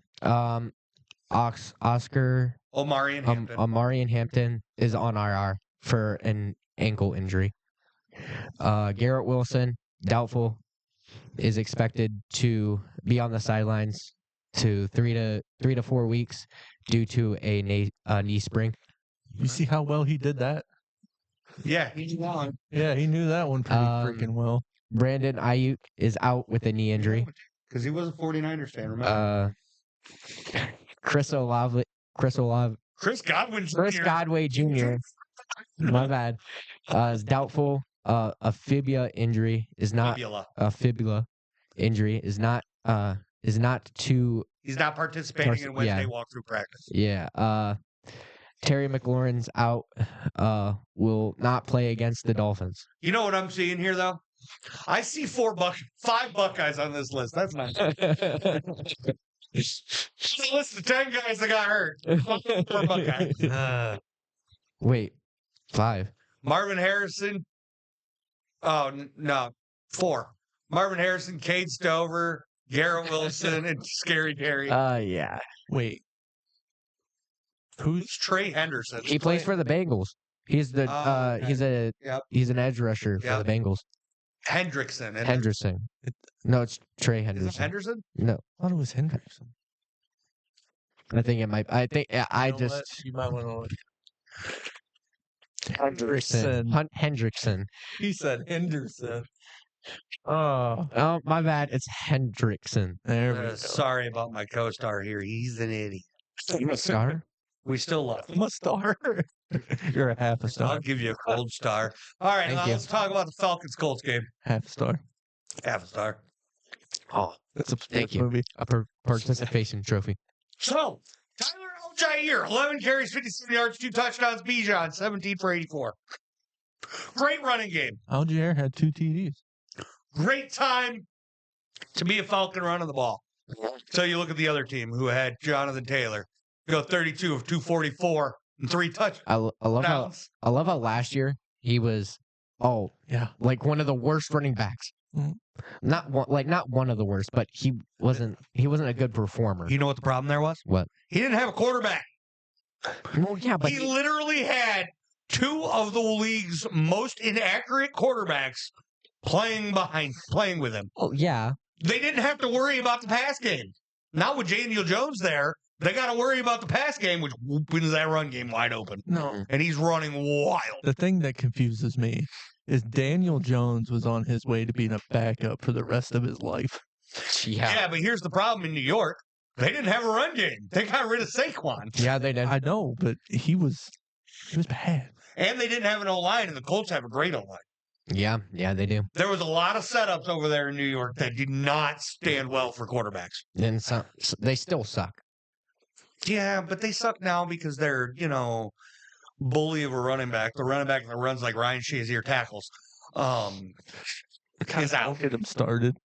Oscar Omarion Hampton. Amarian Hampton is on IR for an ankle injury. Garrett Wilson, doubtful, is expected to be on the sidelines to 3 to 4 weeks due to a knee sprain. You see how well he did that? Yeah, he's long. Yeah, he knew that one pretty freaking well. Brandon Ayuk is out with a knee injury. Because he was a 49ers fan, remember? Chris Godwin Jr. My bad. Is doubtful. A fibula injury is not Fibula. a fibula injury is not too. He's not participating in Wednesday walkthrough practice. Yeah. Terry McLaurin's out. Will not play against the Dolphins. You know what I'm seeing here, though? I see 5 Buckeyes on this list. That's nice. It's a list of 10 guys that got hurt. 4 Buckeyes. Wait, 5. Marvin Harrison. Oh, no. 4. Marvin Harrison, Cade Stover, Garrett Wilson, and Scary Terry. Yeah. Wait. Who's Trey Henderson? He plays for the Bengals. He's the okay. he's an edge rusher for the Bengals. Hendrickson. Henderson. No, it's Trey Henderson. Is it Henderson? No, I thought it was Hendrickson. I think it might. I think You might want to look. Hendrickson. He said Henderson. Oh, my bad. It's Hendrickson. There we go. Sorry about my co-star here. He's an idiot. You a star? We still love him. I'm a star. You're a half a I'll star. give you a gold star. All right, Thank now you. let's talk about the Falcons-Colts game. Half a star. Half a star. Oh, That's a thank sports you. movie. A participation trophy. So, Tyler Algier, 11 carries, 57 yards, 2 touchdowns. Bijan, 17 for 84. Great running game. Algier had 2 TDs. Great time to be a Falcon running the ball. So you look at the other team who had Jonathan Taylor go 32 of 244 and 3 touchdowns. I love how last year he was like one of the worst running backs. Mhm. Not one of the worst, but he wasn't a good performer. You know what the problem there was? What? He didn't have a quarterback. Well, yeah, but He literally had 2 of the league's most inaccurate quarterbacks playing with him. oh yeah, They didn't have to worry about the pass game. Not with Daniel Jones there. They got to worry about the pass game, which opens that run game wide open. No. And he's running wild. The thing that confuses me is Daniel Jones was on his way to being a backup for the rest of his life. Yeah, but here's the problem in New York. They didn't have a run game. They got rid of Saquon. Yeah, they did. I know, but he was bad. And they didn't have an O-line, and the Colts have a great O-line. Yeah, they do. There was a lot of setups over there in New York that did not stand well for quarterbacks. And they still suck. Yeah, but they suck now because they're, bully of a running back. The running back that runs like Ryan Shazier tackles. Is out. Don't get him started.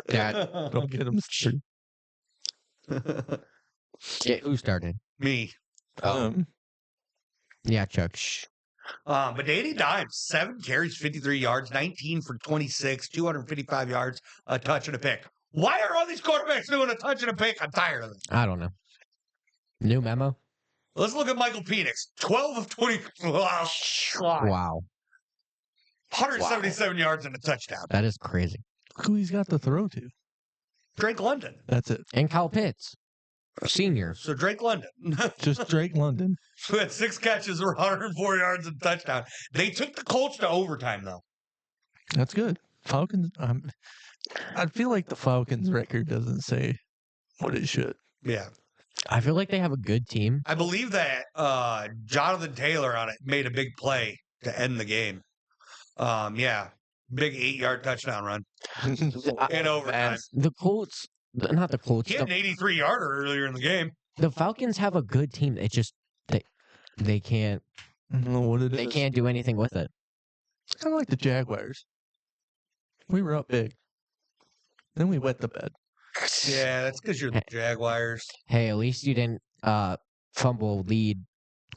Yeah, Don't get him started. who started? Me. Yeah, Chuck. Shh. But Danny Dimes, 7 carries, 53 yards, 19 for 26, 255 yards, a touch and a pick. Why are all these quarterbacks doing a touch and a pick? I'm tired of it. I don't know. New memo? Let's look at Michael Penix. 12 of 20. Wow. 177 yards and a touchdown. That is crazy. Who he's got to throw to? Drake London. That's it. And Kyle Pitts, senior. So Drake London. Just Drake London. Who had 6 catches, 104 yards and a touchdown. They took the Colts to overtime, though. That's good. Falcons. I feel like the Falcons record doesn't say what it should. Yeah. I feel like they have a good team. I believe that Jonathan Taylor on it made a big play to end the game. Yeah. Big 8-yard touchdown run in overtime. The Colts, not the Colts. He had an 83-yarder earlier in the game. The Falcons have a good team. It just they can't. I don't know what it is. They can't do anything with it. It's kind of like the Jaguars. We were up big. Then we wet the bed. Yeah, that's because you're the Jaguars. Hey, at least you didn't fumble lead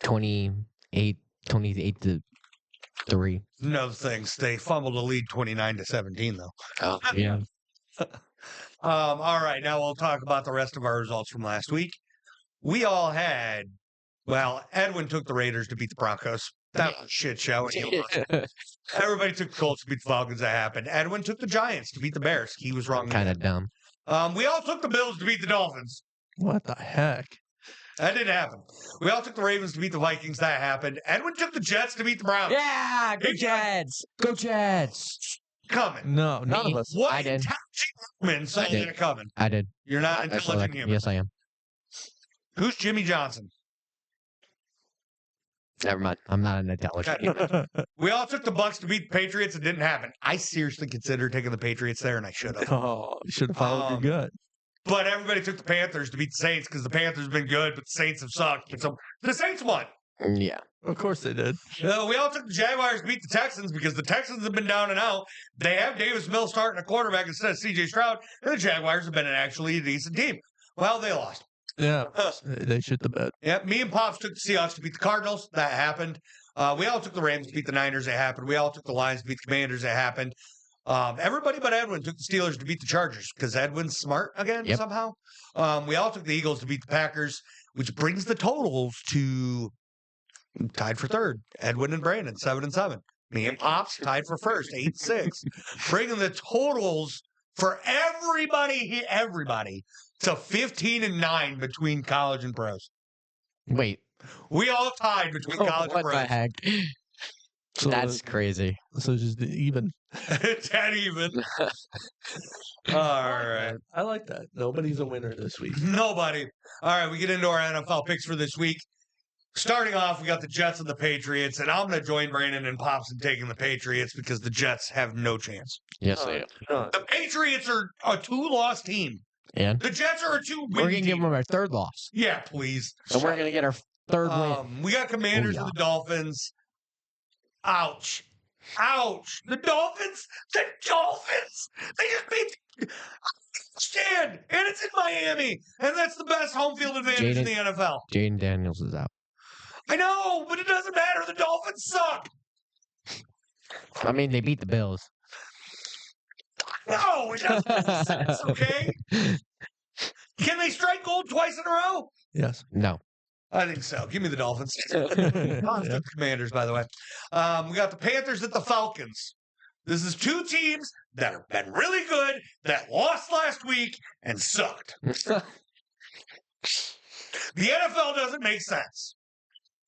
28 to 3. No thanks. They fumbled a lead 29-17, though. Oh, yeah. All right, now we'll talk about the rest of our results from last week. We all had, Edwin took the Raiders to beat the Broncos. That was a shit show. Everybody took the Colts to beat the Falcons. That happened. Edwin took the Giants to beat the Bears. He was wrong. Kind of dumb. We all took the Bills to beat the Dolphins. What the heck? That didn't happen. We all took the Ravens to beat the Vikings. That happened. Edwin took the Jets to beat the Browns. Yeah, go Jets. Go Jets. Coming. No, none Me. of us. What I did. intelligent human saw did. that coming? I did. You're not I saw intelligent that. human. Yes, I am. Who's Jimmy Johnson? Never mind. I'm not an intelligent. human. We all took the Bucks to beat the Patriots. It didn't happen. I seriously considered taking the Patriots there, and I should have. Oh, you should have followed your gut. But everybody took the Panthers to beat the Saints because the Panthers have been good, but the Saints have sucked. So the Saints won. Yeah. Of course they did. We all took the Jaguars to beat the Texans because the Texans have been down and out. They have Davis Mills starting a quarterback instead of C.J. Stroud, and the Jaguars have been actually a decent team. Well, they lost. Yeah, they shit the bed. Yep, me and Pops took the Seahawks to beat the Cardinals. That happened. We all took the Rams to beat the Niners. That happened. We all took the Lions to beat the Commanders. That happened. Everybody but Edwin took the Steelers to beat the Chargers because Edwin's smart again somehow. We all took the Eagles to beat the Packers, which brings the totals to tied for third. Edwin and Brandon, 7-7. Me and Pops tied for first, 8-6. Bringing the totals for everybody to 15-9 between college and pros. Wait. We all tied between college and What pros. the heck? So That's crazy. So it's just even. That even. All right. I like that. Nobody's a winner this week. Nobody. All right, we get into our NFL picks for this week. Starting off, we got the Jets and the Patriots, and I'm going to join Brandon and Pops in taking the Patriots because the Jets have no chance. Yes, I am. The Patriots are a 2-loss team. And The Jets are a 2-win we're going to give team. them our third loss. Yeah, please. And we're going to get our third win. We got Commanders and the Dolphins. Ouch. Ouch. The Dolphins? The Dolphins! They just beat Stand, and it's in Miami, and that's the best home field advantage in the NFL. Jaden Daniels is out. I know, but it doesn't matter. The Dolphins suck. I mean, they beat the Bills. No, it doesn't make sense, okay? Can they strike gold twice in a row? Yes. No. I think so. Give me the Dolphins. The Commanders, by the way. We got the Panthers at the Falcons. This is two teams that have been really good, that lost last week and sucked. The NFL doesn't make sense.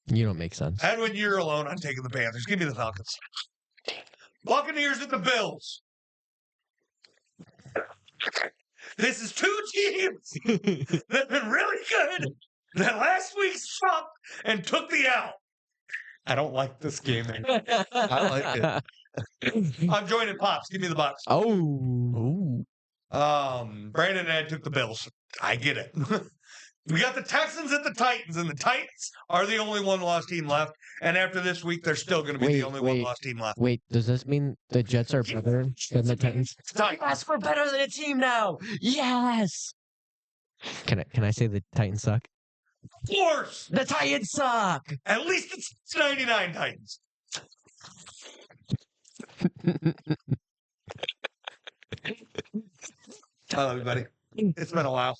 You don't make sense. Edwin, you're alone. I'm taking the Panthers. Give me the Falcons. Buccaneers at the Bills. This is two teams that have been really good that last week sucked and took the L. I don't like this game. I like it. I'm joining Pops. Give me the Bucks. Oh. Brandon and Ed took the Bills. I get it. We got the Texans at the Titans, and the Titans are the only one-loss team left. And after this week, they're still going to be the only one-loss team left. Wait, does this mean the Jets are better than the Titans? Titans. We're better than a team now. Yes. Can I say the Titans suck? Of course. The Titans suck. At least it's 99 Titans. Hello, everybody. It's been a while.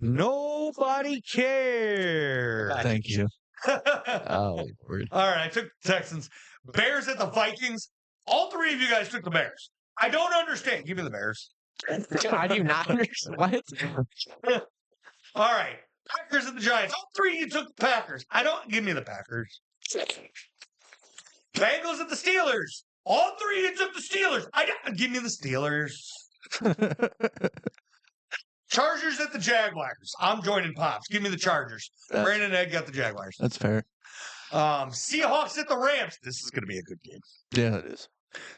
Nobody cares. Thank you. Oh, Lord. All right, I took the Texans. Bears at the Vikings. All three of you guys took the Bears. I don't understand. Give me the Bears. How do you not understand? What? All right. Packers at the Giants. All three of you took the Packers. I don't. Give me the Packers. Bengals at the Steelers. All three of you took the Steelers. Give me the Steelers. Chargers at the Jaguars. I'm joining Pops. Give me the Chargers. Brandon and Ed got the Jaguars. That's fair. Seahawks at the Rams. This is going to be a good game. Yeah, it is.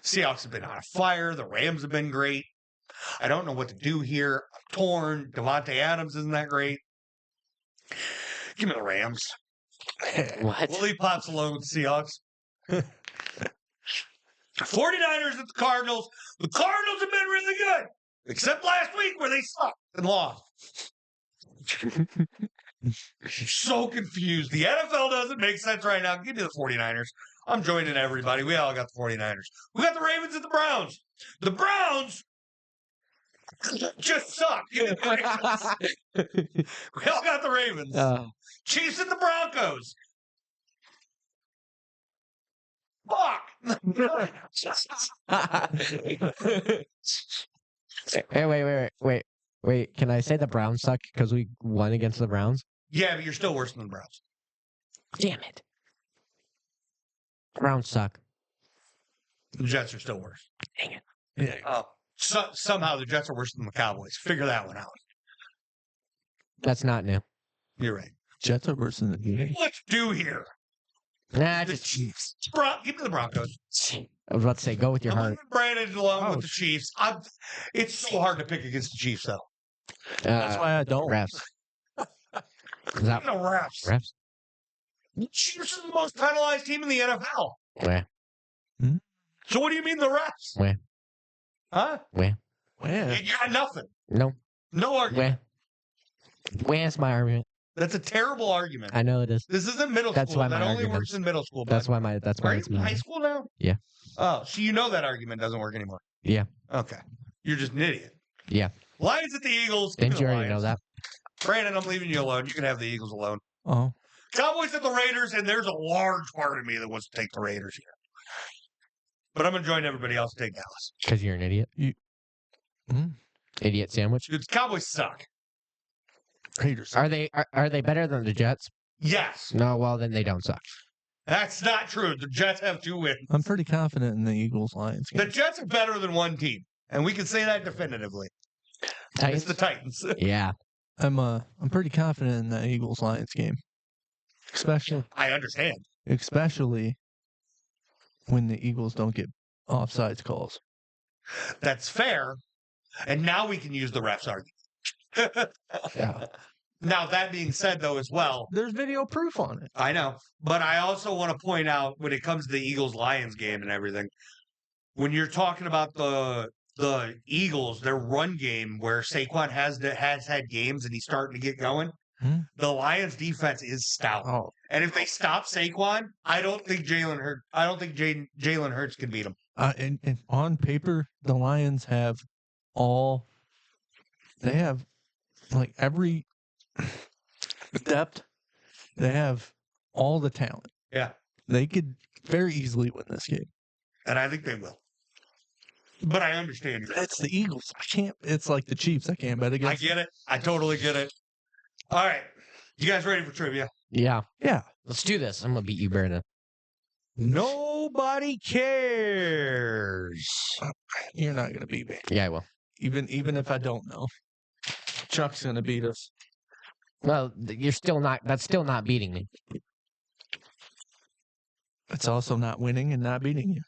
Seahawks have been on fire. The Rams have been great. I don't know what to do here. I'm torn. Devontae Adams isn't that great. Give me the Rams. What? We'll leave Pops alone with the Seahawks. 49ers at the Cardinals. The Cardinals have been really good. Except last week where they sucked and lost. So confused. The NFL doesn't make sense right now. Give me the 49ers. I'm joining everybody. We all got the 49ers. We got the Ravens and the Browns. The Browns just suck. Give me the Ravens. We all got the Ravens. Chiefs and the Broncos. Fuck! Wait. Can I say the Browns suck because we won against the Browns? Yeah, but you're still worse than the Browns. Damn it. Browns suck. The Jets are still worse. Dang it. Yeah. Somehow the Jets are worse than the Cowboys. Figure that one out. That's not new. You're right. Jets are worse than the Eagles. Let's do here. Nah, The just Chiefs. Give me the Broncos. I was about to say, go with your I'm heart. leaving Brandon along with the Chiefs. It's so hard to pick against the Chiefs, though. That's why I don't. Refs. Is that No refs. refs? The Chiefs are the most penalized team in the NFL. Where? So what do you mean the refs? Where? Huh? Where? Where? You got nothing. No. No argument. Where's my argument? That's a terrible argument. I know it is. This isn't middle That's school. why That my only argument- works in middle school. That's bud. why that's Are why you it's in high mine. school now? Yeah. Oh, so you know that argument doesn't work anymore. Yeah. Okay. You're just an idiot. Yeah. Lions at the Eagles. Give me Didn't you the already know Lions. that? Brandon, I'm leaving you alone. You can have the Eagles alone. Oh. Cowboys at the Raiders, and there's a large part of me that wants to take the Raiders here. But I'm going to join everybody else and take Dallas. Because you're an idiot. Idiot sandwich. Because Cowboys suck. Raiders. Are they better than the Jets? Yes. No. Well, then they don't suck. That's not true. The Jets have 2 wins. I'm pretty confident in the Eagles-Lions The game. Jets are better than one team, and we can say that definitively. Titans? It's the Titans. Yeah. I'm pretty confident in the Eagles-Lions game. I understand. Especially when the Eagles don't get offsides calls. That's fair. And now we can use the refs argument. Yeah. Now, that being said, though, as well, There's video proof on it. I know. But I also want to point out when it comes to the Eagles-Lions game and everything, when you're talking about the Eagles, their run game where Saquon has had games and he's starting to get going, the Lions defense is stout. Oh, And if they stop Saquon, I don't think Jalen Hurts can beat him. and on paper, the Lions have they have like every depth. They have all the talent. Yeah. They could very easily win this game. And I think they will. But I understand. It's the Eagles. It's like the Chiefs. I can't bet I against. get it. I totally get it. All right. You guys ready for trivia? Yeah. Yeah. Let's do this. I'm gonna beat you, Brandon. Nobody cares. You're not gonna beat me. Yeah, I will. Even if I don't know. Chuck's gonna beat us. Well, you're still not. That's still not beating me. It's also not winning and not beating you.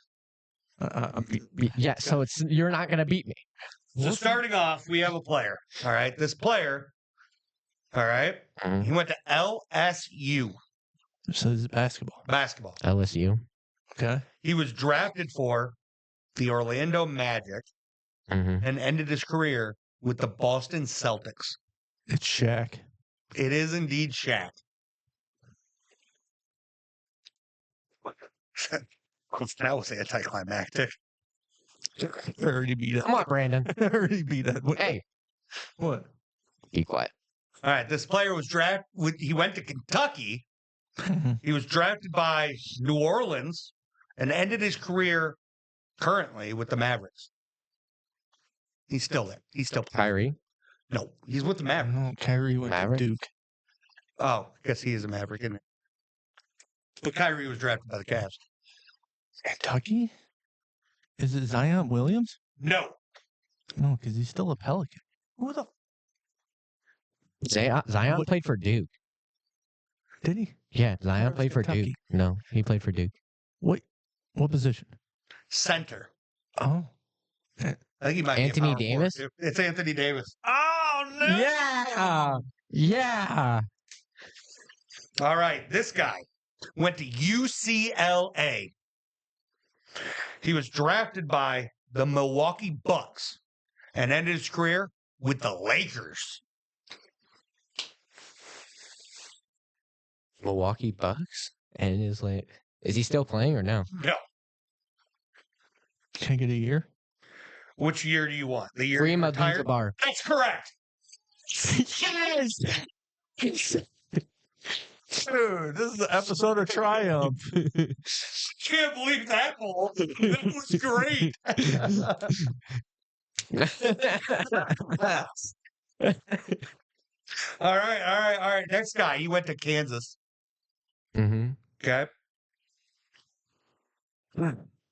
Yeah. So you're not gonna beat me. So starting off, we have a player. All right. This player, all right, he went to LSU So this is basketball. basketball. LSU. Okay. He was drafted for the Orlando Magic Mm-hmm. and ended his career with the Boston Celtics. It's Shaq. It is indeed Shaq. That was anticlimactic. I already beat it. Come on, Brandon. I already beat it. Hey, What? be quiet. All right, this player was drafted. He went to Kentucky. He was drafted by New Orleans and ended his career currently with the Mavericks. He's still there. He's still playing. Kyrie. No, he's with the Mavericks. No, Kyrie went Maverick? to Duke. Oh, I guess he is a Maverick, isn't he? But Kyrie was drafted by the Cavs. Kentucky? Is it Zion Williams? No. No, because he's still a Pelican. Who the Zion What- played for Duke. did he? Yeah, Zion Where's played for Kentucky? Duke. No, he played for Duke. What position? Center. Oh, I think he might Anthony be a power Davis? forward, too. It's Anthony Davis. Oh, no. Yeah, yeah. All right. This guy went to UCLA. He was drafted by the Milwaukee Bucks and ended his career with the Lakers. Milwaukee Bucks, and is he still playing or no? No. can I get a year? Which year do you want? The year he Kareem retired? Abdul-Jabbar. That's correct. Yes. Dude, this is the episode of Triumph. Can't believe that, Paul. That was great. All right. Next guy, he went to Kansas. Mm-hmm. Okay.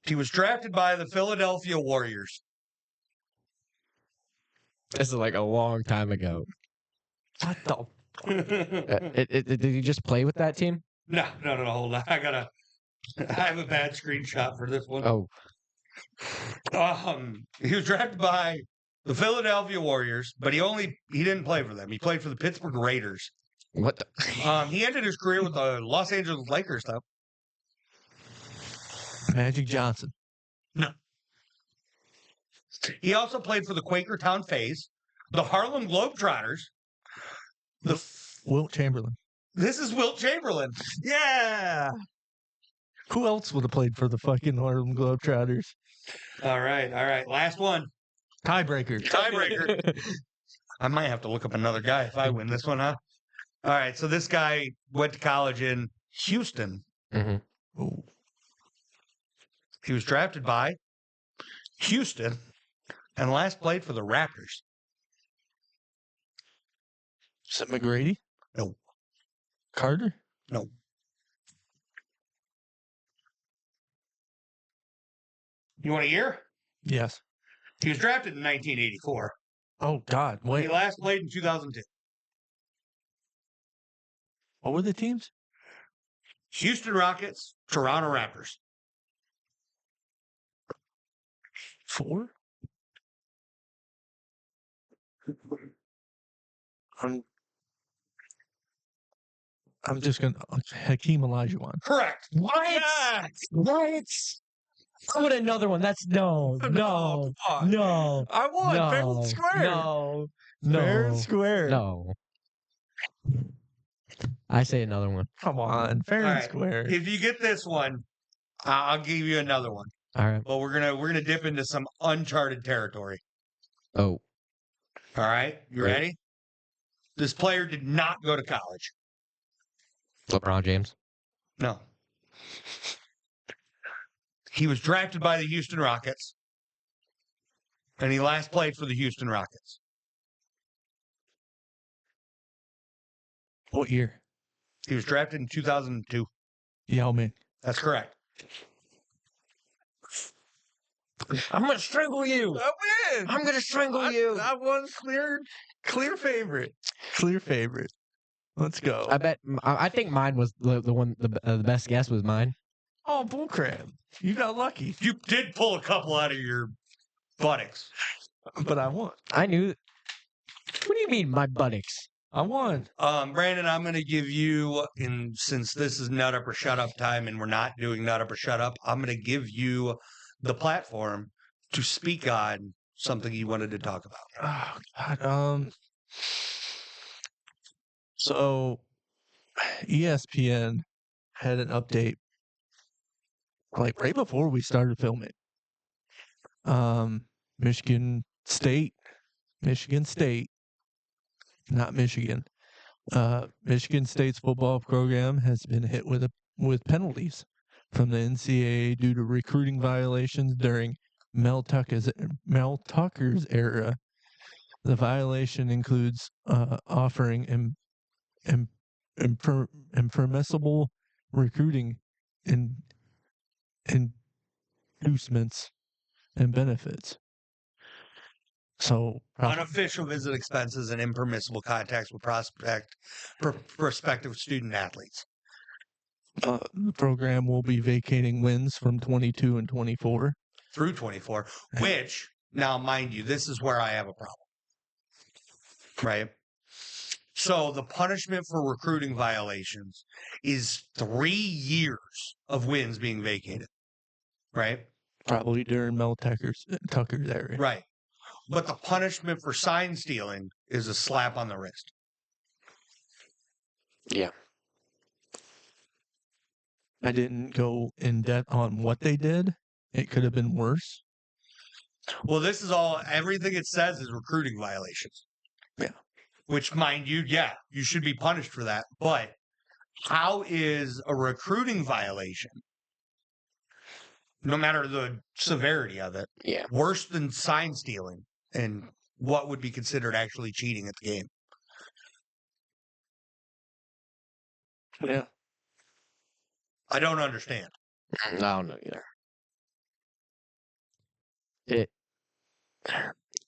He was drafted by the Philadelphia Warriors. This is like a long time ago. What the? Did he just play with that team? No, hold on. I have a bad screenshot for this one. Oh, He was drafted by the Philadelphia Warriors, but he didn't play for them. He played for the Pittsburgh Raiders. what? He ended his career with the Los Angeles Lakers, though. Magic Johnson. He also played for the Quakertown Fays, the Harlem Globetrotters. Wilt Chamberlain. This is Wilt Chamberlain. Yeah. Who else would have played for the fucking Harlem Globetrotters? All right. Last one. Tiebreaker. I might have to look up another guy if I win this one, huh? All right. So this guy went to college in Houston. Mm-hmm. Ooh. He was drafted by Houston and last played for the Raptors. Is it McGrady? No. Carter? No. You want a year? Yes. He was drafted in 1984. Oh, God. He Wait. last played in 2002. What were the teams? Houston Rockets, Toronto Raptors. 4? I'm just going to... Hakeem Olajuwon. Correct. What? Yes! What? Put another one. That's no. I won. No. Fair and square. No. Fair and square. No. I say another one. Come on. Fair All and right. square. If you get this one, I'll give you another one. All right. But we're gonna dip into some uncharted territory. Oh. All right, you Great. ready? This player did not go to college. LeBron James. No. He was drafted by the Houston Rockets, and he last played for the Houston Rockets. What year? He was drafted in 2002. Yao Ming. That's correct. I'm gonna strangle you. I win. I'm gonna strangle you. I won clear favorite. Clear favorite. Let's go. I think mine was the one. The best guess was mine. Oh, bullcrap. You got lucky. You did pull a couple out of your buttocks. But I won. I knew. What do you mean, my buttocks? I won. Brandon, I'm going to give you, since this is Nut Up or Shut Up time and we're not doing Nut Up or Shut Up, I'm going to give you the platform to speak on something you wanted to talk about. Oh, God. So, ESPN had an update like right before we started filming. Michigan State, not Michigan. Michigan State's football program has been hit with penalties from the NCAA due to recruiting violations during Mel Tucker's era. The violation includes offering impermissible recruiting inducements and benefits. So Unofficial visit expenses and impermissible contacts with prospective student athletes. the program will be vacating wins from 22 and 24. Through 24, which, now mind you, this is where I have a problem. Right? So the punishment for recruiting violations is 3 years of wins being vacated. Right? Probably during Mel Tucker's era. Right. But the punishment for sign stealing is a slap on the wrist. Yeah. I didn't go in depth on what they did. It could have been worse. Well, everything it says is recruiting violations. Yeah. Which, mind you, yeah, you should be punished for that. But how is a recruiting violation, no matter the severity of it, worse than sign stealing and what would be considered actually cheating at the game? Yeah. I don't understand. I don't know either. It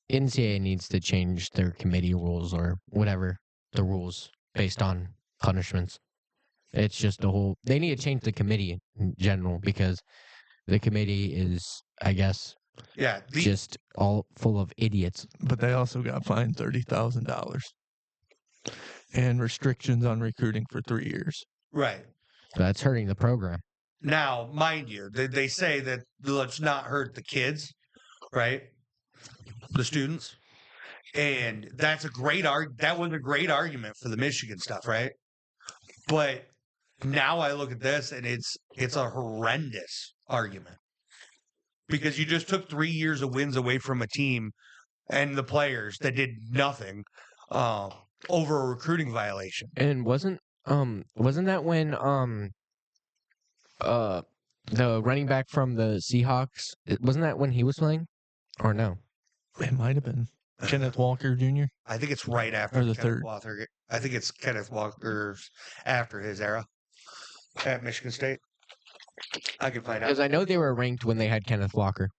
NCAA needs to change their committee rules or whatever the rules based on punishments. It's just a whole. They need to change the committee in general because the committee is, I guess, Yeah, just all full of idiots. But they also got fined $30,000 and restrictions on recruiting for 3 years. right. That's hurting the program. Now, mind you, they say that let's not hurt the kids, right? The students. And that's a great that was a great argument for the Michigan stuff, right? But now I look at this and it's a horrendous argument. Because you just took 3 years of wins away from a team and the players that did nothing over a recruiting violation. And wasn't that when the running back from the Seahawks, wasn't that when he was playing? Or no? It might have been Kenneth Walker Jr. I think it's right after Or the Kenneth third. Walker. I think it's Kenneth Walker's after his era at Michigan State. I can find out. Because I know they were ranked when they had Kenneth Walker.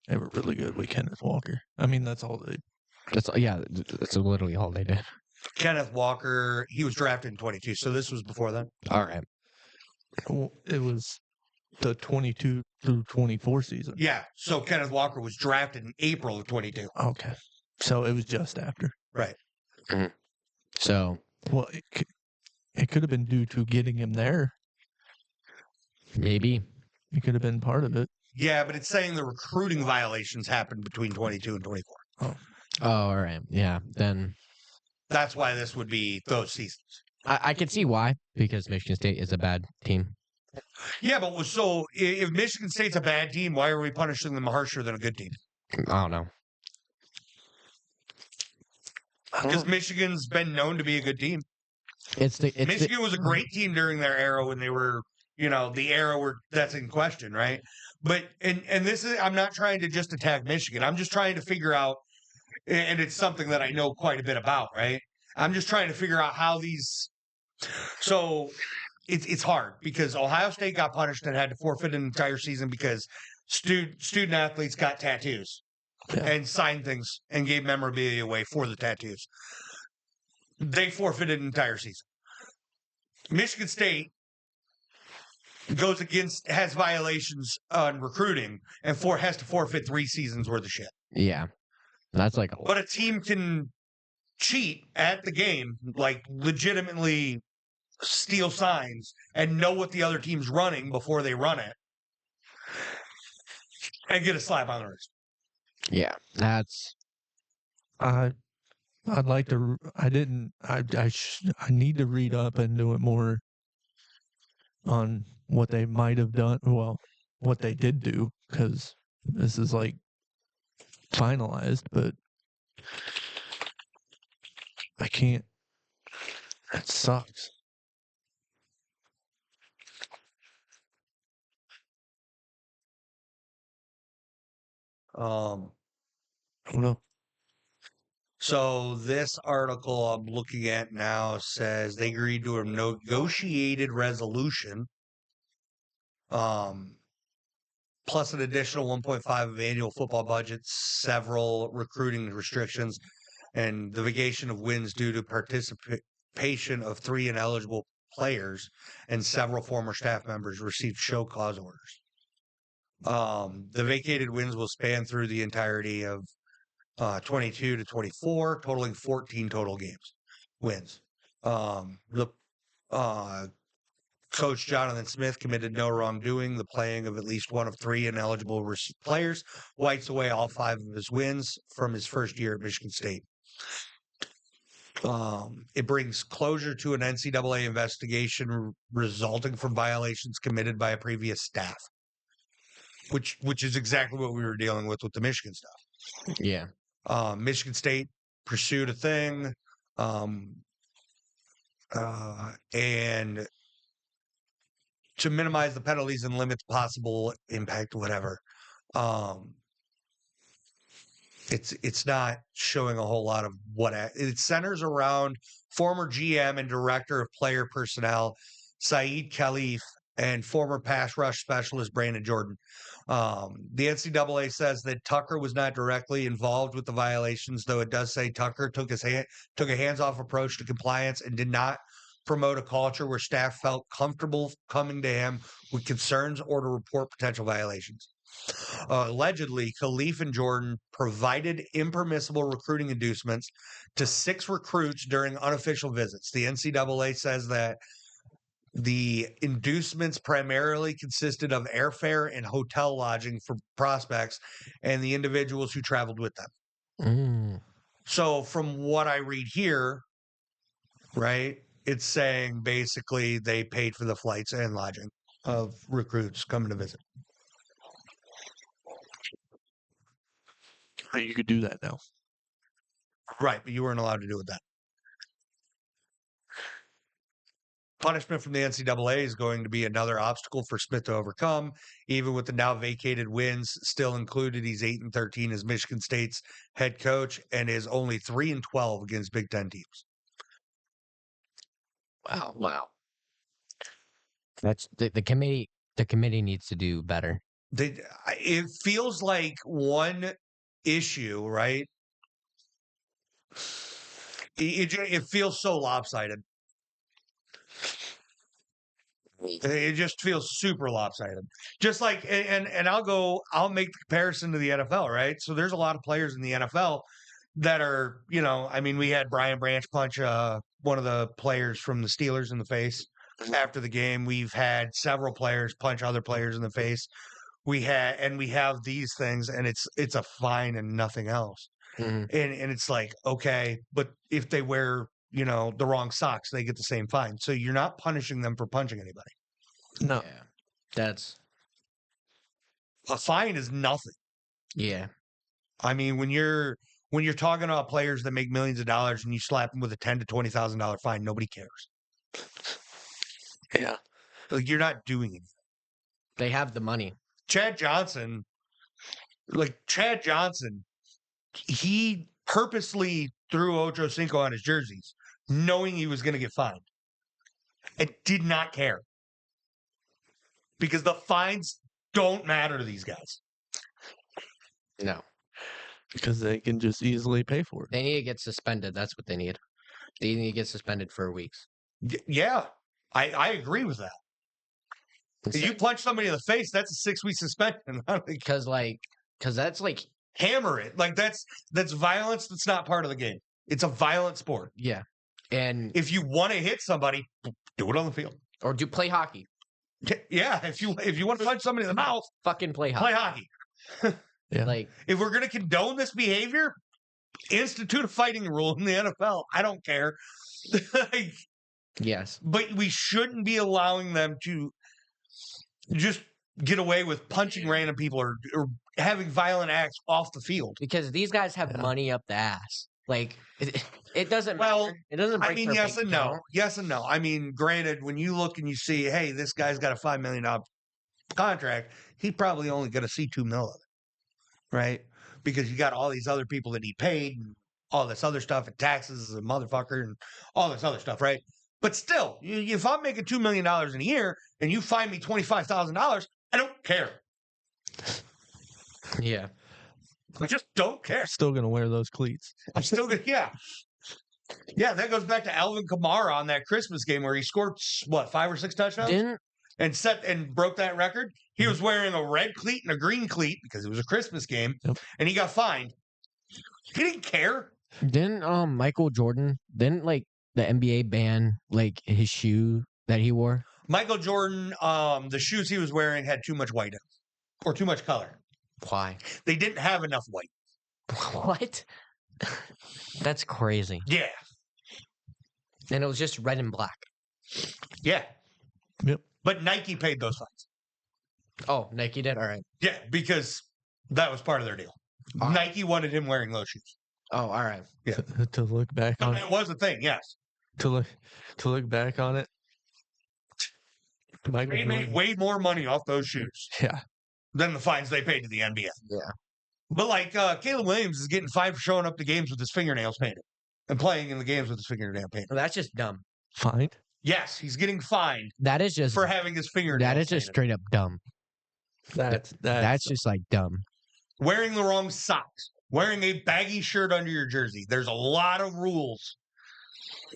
They were really good with Kenneth Walker. I mean, that's all they. That's literally all they did. Kenneth Walker, he was drafted in 22, so this was before then. All right. Well, it was the 22 through 24 season. Yeah, so Kenneth Walker was drafted in April of 22. Okay. So it was just after. Right. Mm-hmm. So. Well, it could have been due to getting him there. Maybe. It could have been part of it. Yeah, but it's saying the recruiting violations happened between 22 and 24. Oh, all right. Yeah, then. That's why this would be those seasons. I can see why, because Michigan State is a bad team. Yeah, but so if Michigan State's a bad team, why are we punishing them harsher than a good team? I don't know. Because Michigan's been known to be a good team. Michigan was a great team during their era when they were, the era where that's in question, right? But and this is, I'm not trying to just attack Michigan. I'm just trying to figure out, and it's something that I know quite a bit about, right? I'm just trying to figure out how these. So it's hard because Ohio State got punished and had to forfeit an entire season because student athletes got tattoos and signed things and gave memorabilia away for the tattoos. They forfeited an entire season. Michigan State has violations on recruiting and has to forfeit 3 seasons worth of shit. Yeah. That's like a lot. But a team can cheat at the game, like legitimately steal signs and know what the other team's running before they run it and get a slap on the wrist. Yeah, that's. I'd like to. I didn't. I need to read up and do it more on what they might have done. Well, what they did do, because this is like finalized, but I can't. That sucks. Um, I don't know. So this article I'm looking at now says they agreed to a negotiated resolution, plus an additional 1.5 of annual football budget, several recruiting restrictions, and the negation of wins due to participation of 3 ineligible players, and several former staff members received show cause orders. The vacated wins will span through the entirety of 22 to 24, totaling 14 total wins. The coach Jonathan Smith committed no wrongdoing. The playing of at least one of 3 ineligible players wipes away all 5 of his wins from his first year at Michigan State. It brings closure to an NCAA investigation resulting from violations committed by a previous staff, which is exactly what we were dealing with the Michigan stuff. Yeah. Michigan State pursued a thing, and to minimize the penalties and limit the possible impact, whatever. It's not showing a whole lot of what it centers around former GM and director of player personnel, Saeed Khalif, and former pass rush specialist Brandon Jordan. The NCAA says that Tucker was not directly involved with the violations, though it does say Tucker took a hands-off approach to compliance and did not promote a culture where staff felt comfortable coming to him with concerns or to report potential violations. Allegedly, Khalif and Jordan provided impermissible recruiting inducements to 6 recruits during unofficial visits. The NCAA says that the inducements primarily consisted of airfare and hotel lodging for prospects and the individuals who traveled with them. So, from what I read here, right, it's saying basically they paid for the flights and lodging of recruits coming to visit. You could do that now. Right, but you weren't allowed to do it then. Punishment from the NCAA is going to be another obstacle for Smith to overcome. Even with the now vacated wins still included, he's 8-13 as Michigan State's head coach and is only 3-12 against Big Ten teams. Wow. That's the committee. The committee needs to do better. It feels like one issue, right? It feels so lopsided. It just feels super lopsided. Just like, and I'll make the comparison to the NFL, right? So there's a lot of players in the NFL that are, I mean, we had Brian Branch punch one of the players from the Steelers in the face after the game. We've had several players punch other players in the face. We have these things, and it's a fine and nothing else. And it's like, okay, but if they wear, the wrong socks, they get the same fine. So you're not punishing them for punching anybody. No. Yeah. That's a fine is nothing. Yeah. I mean, when you're talking about players that make millions of dollars and you slap them with a $10,000 to $20,000 fine, nobody cares. Yeah. Like, you're not doing anything. They have the money. Chad Johnson, he purposely threw Ocho Cinco on his jerseys, knowing he was going to get fined, and did not care. Because the fines don't matter to these guys. No. Because they can just easily pay for it. They need to get suspended. That's what they need. They need to get suspended for weeks. Yeah, I agree with that. If you punch somebody in the face, that's a 6-week suspension. Because that's like hammer it. Like that's violence. That's not part of the game. It's a violent sport. Yeah, and if you want to hit somebody, do it on the field or play hockey. Yeah, if you want to punch somebody in the mouth, fucking play hockey. Play hockey. Yeah. Like, if we're going to condone this behavior, institute a fighting rule in the NFL. I don't care. Yes, but we shouldn't be allowing them to just get away with punching random people or having violent acts off the field. Because these guys have money up the ass. Like, it doesn't matter. It doesn't break their yes bank and no. account. Yes and no. I mean, granted, when you look and you see, hey, this guy's got a $5 million contract, he probably only going to see $2 million of it, right? Because you got all these other people that he paid and all this other stuff and taxes and motherfucker and all this other stuff, right? But still, if I'm making $2 million in a year and you fine me $25,000, I don't care. Yeah. I just don't care. Still going to wear those cleats. I'm still going to, yeah. Yeah, that goes back to Alvin Kamara on that Christmas game where he scored, 5 or 6 touchdowns? And broke that record. He was wearing a red cleat and a green cleat because it was a Christmas game, and he got fined. He didn't care. Didn't Michael Jordan, the NBA ban his shoe that he wore? Michael Jordan, the shoes he was wearing had too much white in them, or too much color. Why? They didn't have enough white. What? That's crazy. Yeah. And it was just red and black. Yeah. Yep. But Nike paid those fines. Oh, Nike did? All right. Yeah, because that was part of their deal. Nike wanted him wearing those shoes. Oh, all right. Yeah. To look back on it was a thing, yes. To look back on it, Michael They made Jordan. way more money off those shoes Yeah. than the fines they paid to the NBA. Yeah. But like Caleb Williams is getting fined for showing up to games with his fingernails painted and playing in the games with his fingernail painted. Well, that's just dumb. Fine. Yes, he's getting fined That is just for having his fingernails that is just painted. straight up dumb. That's just like dumb. Wearing the wrong socks, wearing a baggy shirt under your jersey. There's a lot of rules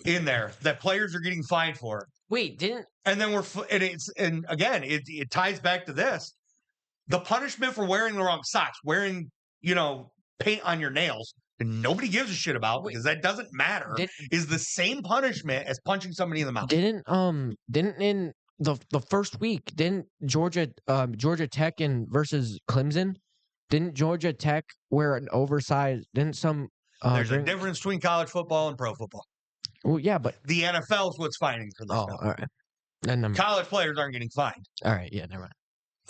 in there that players are getting fined for. Wait, didn't And then and again, it ties back to this. The punishment for wearing the wrong socks, wearing, paint on your nails, and nobody gives a shit about because that doesn't matter, is the same punishment as punching somebody in the mouth. didn't in the first week didn't Georgia Tech versus Clemson, didn't Georgia Tech wear an oversized, didn't some There's a difference between college football and pro football. Well, yeah, but The NFL is what's fining for this all stuff. right. And College players aren't getting fined. all right, yeah, never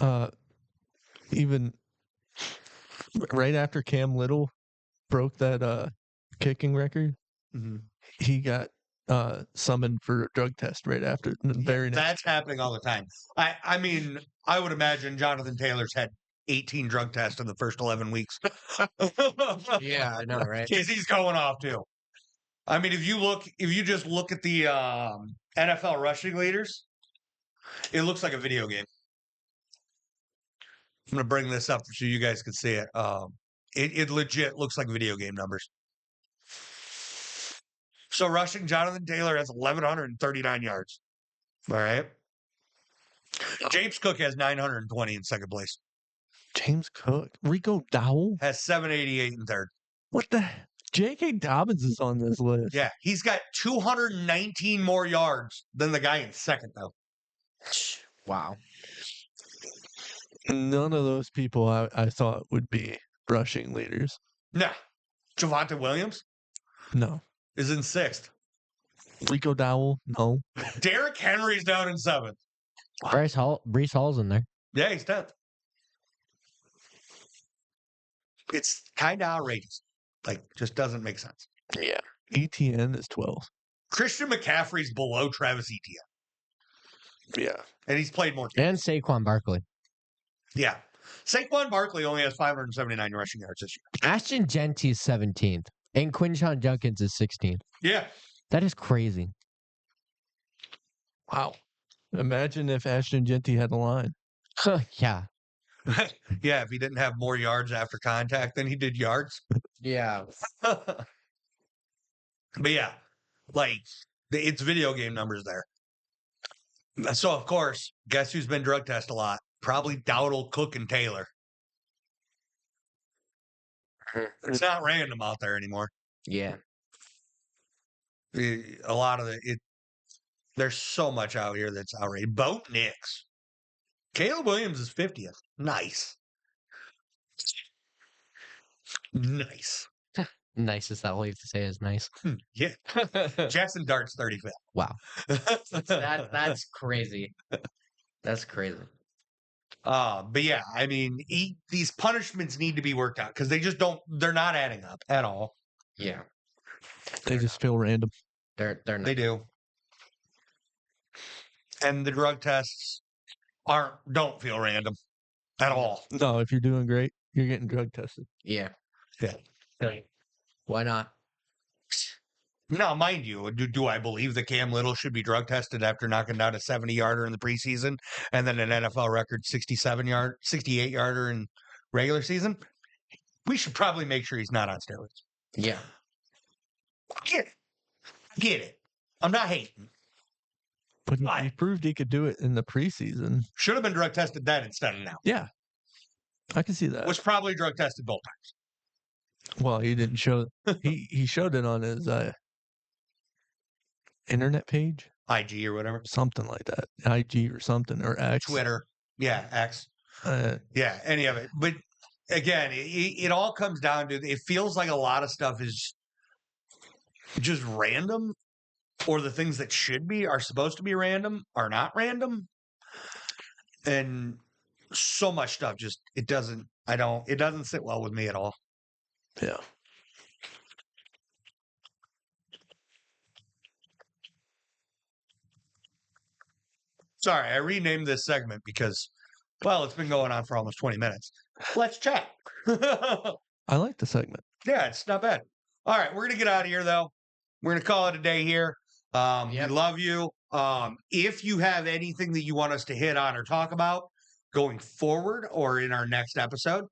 mind. Even right after Cam Little broke that kicking record, he got summoned for a drug test right after the very next. That's happening all the time. I mean, I would imagine Jonathan Taylor's had 18 drug tests in the first 11 weeks. Yeah, I know, right? Because he's going off too. I mean, if you just look at the NFL rushing leaders, it looks like a video game. I'm going to bring this up so you guys can see it. It legit looks like video game numbers. So rushing, Jonathan Taylor has 1,139 yards. All right. James Cook has 920 in second place. James Cook, Rico Dowell Has 788 in third. What the? J.K. Dobbins is on this list. Yeah, he's got 219 more yards than the guy in second, though. Wow. None of those people I thought would be rushing leaders. Nah. Javonte Williams No. is in sixth. Rico Dowell, no. Derrick Henry's down in seventh. Brees Hall's in there. Yeah, he's 10th. It's kind of outrageous. Like, just doesn't make sense. Yeah. ETN is 12. Christian McCaffrey's below Travis Etienne, Yeah. and he's played more games. And Saquon Barkley. Yeah. Saquon Barkley only has 579 rushing yards this year. Ashton Genty's 17th. And Quinshon Judkins is 16th. Yeah. That is crazy. Wow. Imagine if Ashton Genty had a line. Yeah. Yeah, if he didn't have more yards after contact than he did yards. Yeah. But yeah, like, it's video game numbers there. So, of course, guess who's been drug tested a lot? Probably Dowdle, Cook, and Taylor. It's not random out there anymore. Yeah. A lot of there's so much out here that's outrageous. Bo Nix. Caleb Williams is 50th. Nice. Nice. Nice is that all you have to say is nice. Yeah. Jackson Dart's 35th. Wow. That's crazy. That's crazy. But yeah, I mean, these punishments need to be worked out because they're not adding up at all. Yeah. They just feel random. They're not. They do. And the drug tests don't feel random at all. No, if you're doing great, you're getting drug tested. Yeah. Yeah. Why not? Now, mind you, do I believe that Cam Little should be drug tested after knocking down a 70-yarder in the preseason and then an NFL record 68-yarder in regular season? We should probably make sure he's not on steroids. Yeah. Get it. I'm not hating. But he proved he could do it in the preseason. Should have been drug tested then instead of now. Yeah. I can see that. Was probably drug tested both times. Well, he didn't show he showed it on his internet page. IG or whatever. Something like that. IG or something or X. Twitter. Yeah, X. Yeah, any of it. But again, it all comes down to, it feels like a lot of stuff is just random, or the things that are supposed to be random are not random. And so much stuff it doesn't sit well with me at all. Yeah. Sorry, I renamed this segment because, well, it's been going on for almost 20 minutes. Let's chat. I like the segment. Yeah, it's not bad. All right, we're going to get out of here, though. We're going to call it a day here. We love you. If you have anything that you want us to hit on or talk about going forward or in our next episode,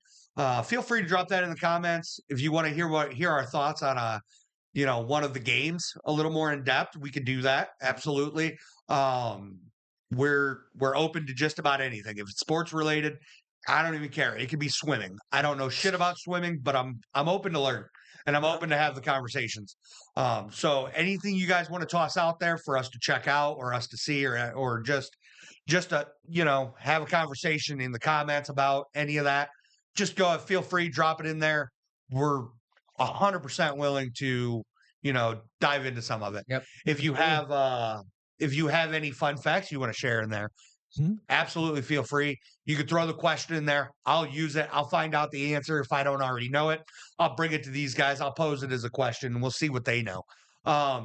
feel free to drop that in the comments. If you want to hear our thoughts on one of the games a little more in depth, we can do that. Absolutely. We're open to just about anything. If it's sports related, I don't even care. It could be swimming. I don't know shit about swimming, but I'm open to learn and I'm open to have the conversations. So anything you guys want to toss out there for us to check out or us to see or just to have a conversation in the comments about any of that, just feel free, drop it in there. We're 100% willing to dive into some of it. Yep. If you have any fun facts you want to share in there, absolutely feel free. You can throw the question in there. I'll use it. I'll find out the answer if I don't already know it. I'll bring it to these guys. I'll pose it as a question and we'll see what they know.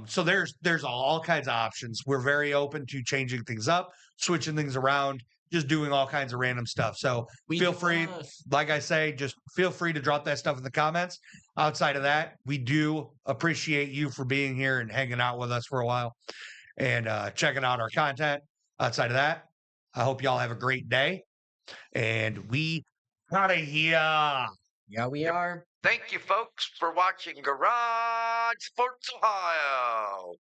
So there's all kinds of options. We're very open to changing things up, switching things around, just doing all kinds of random stuff. So feel free, like I say, just feel free to drop that stuff in the comments. Outside of that, we do appreciate you for being here and hanging out with us for a while and checking out our content. Outside of that, I hope y'all have a great day. And we out of here. Yeah, we are. Thank you, folks, for watching Garage Sports Ohio.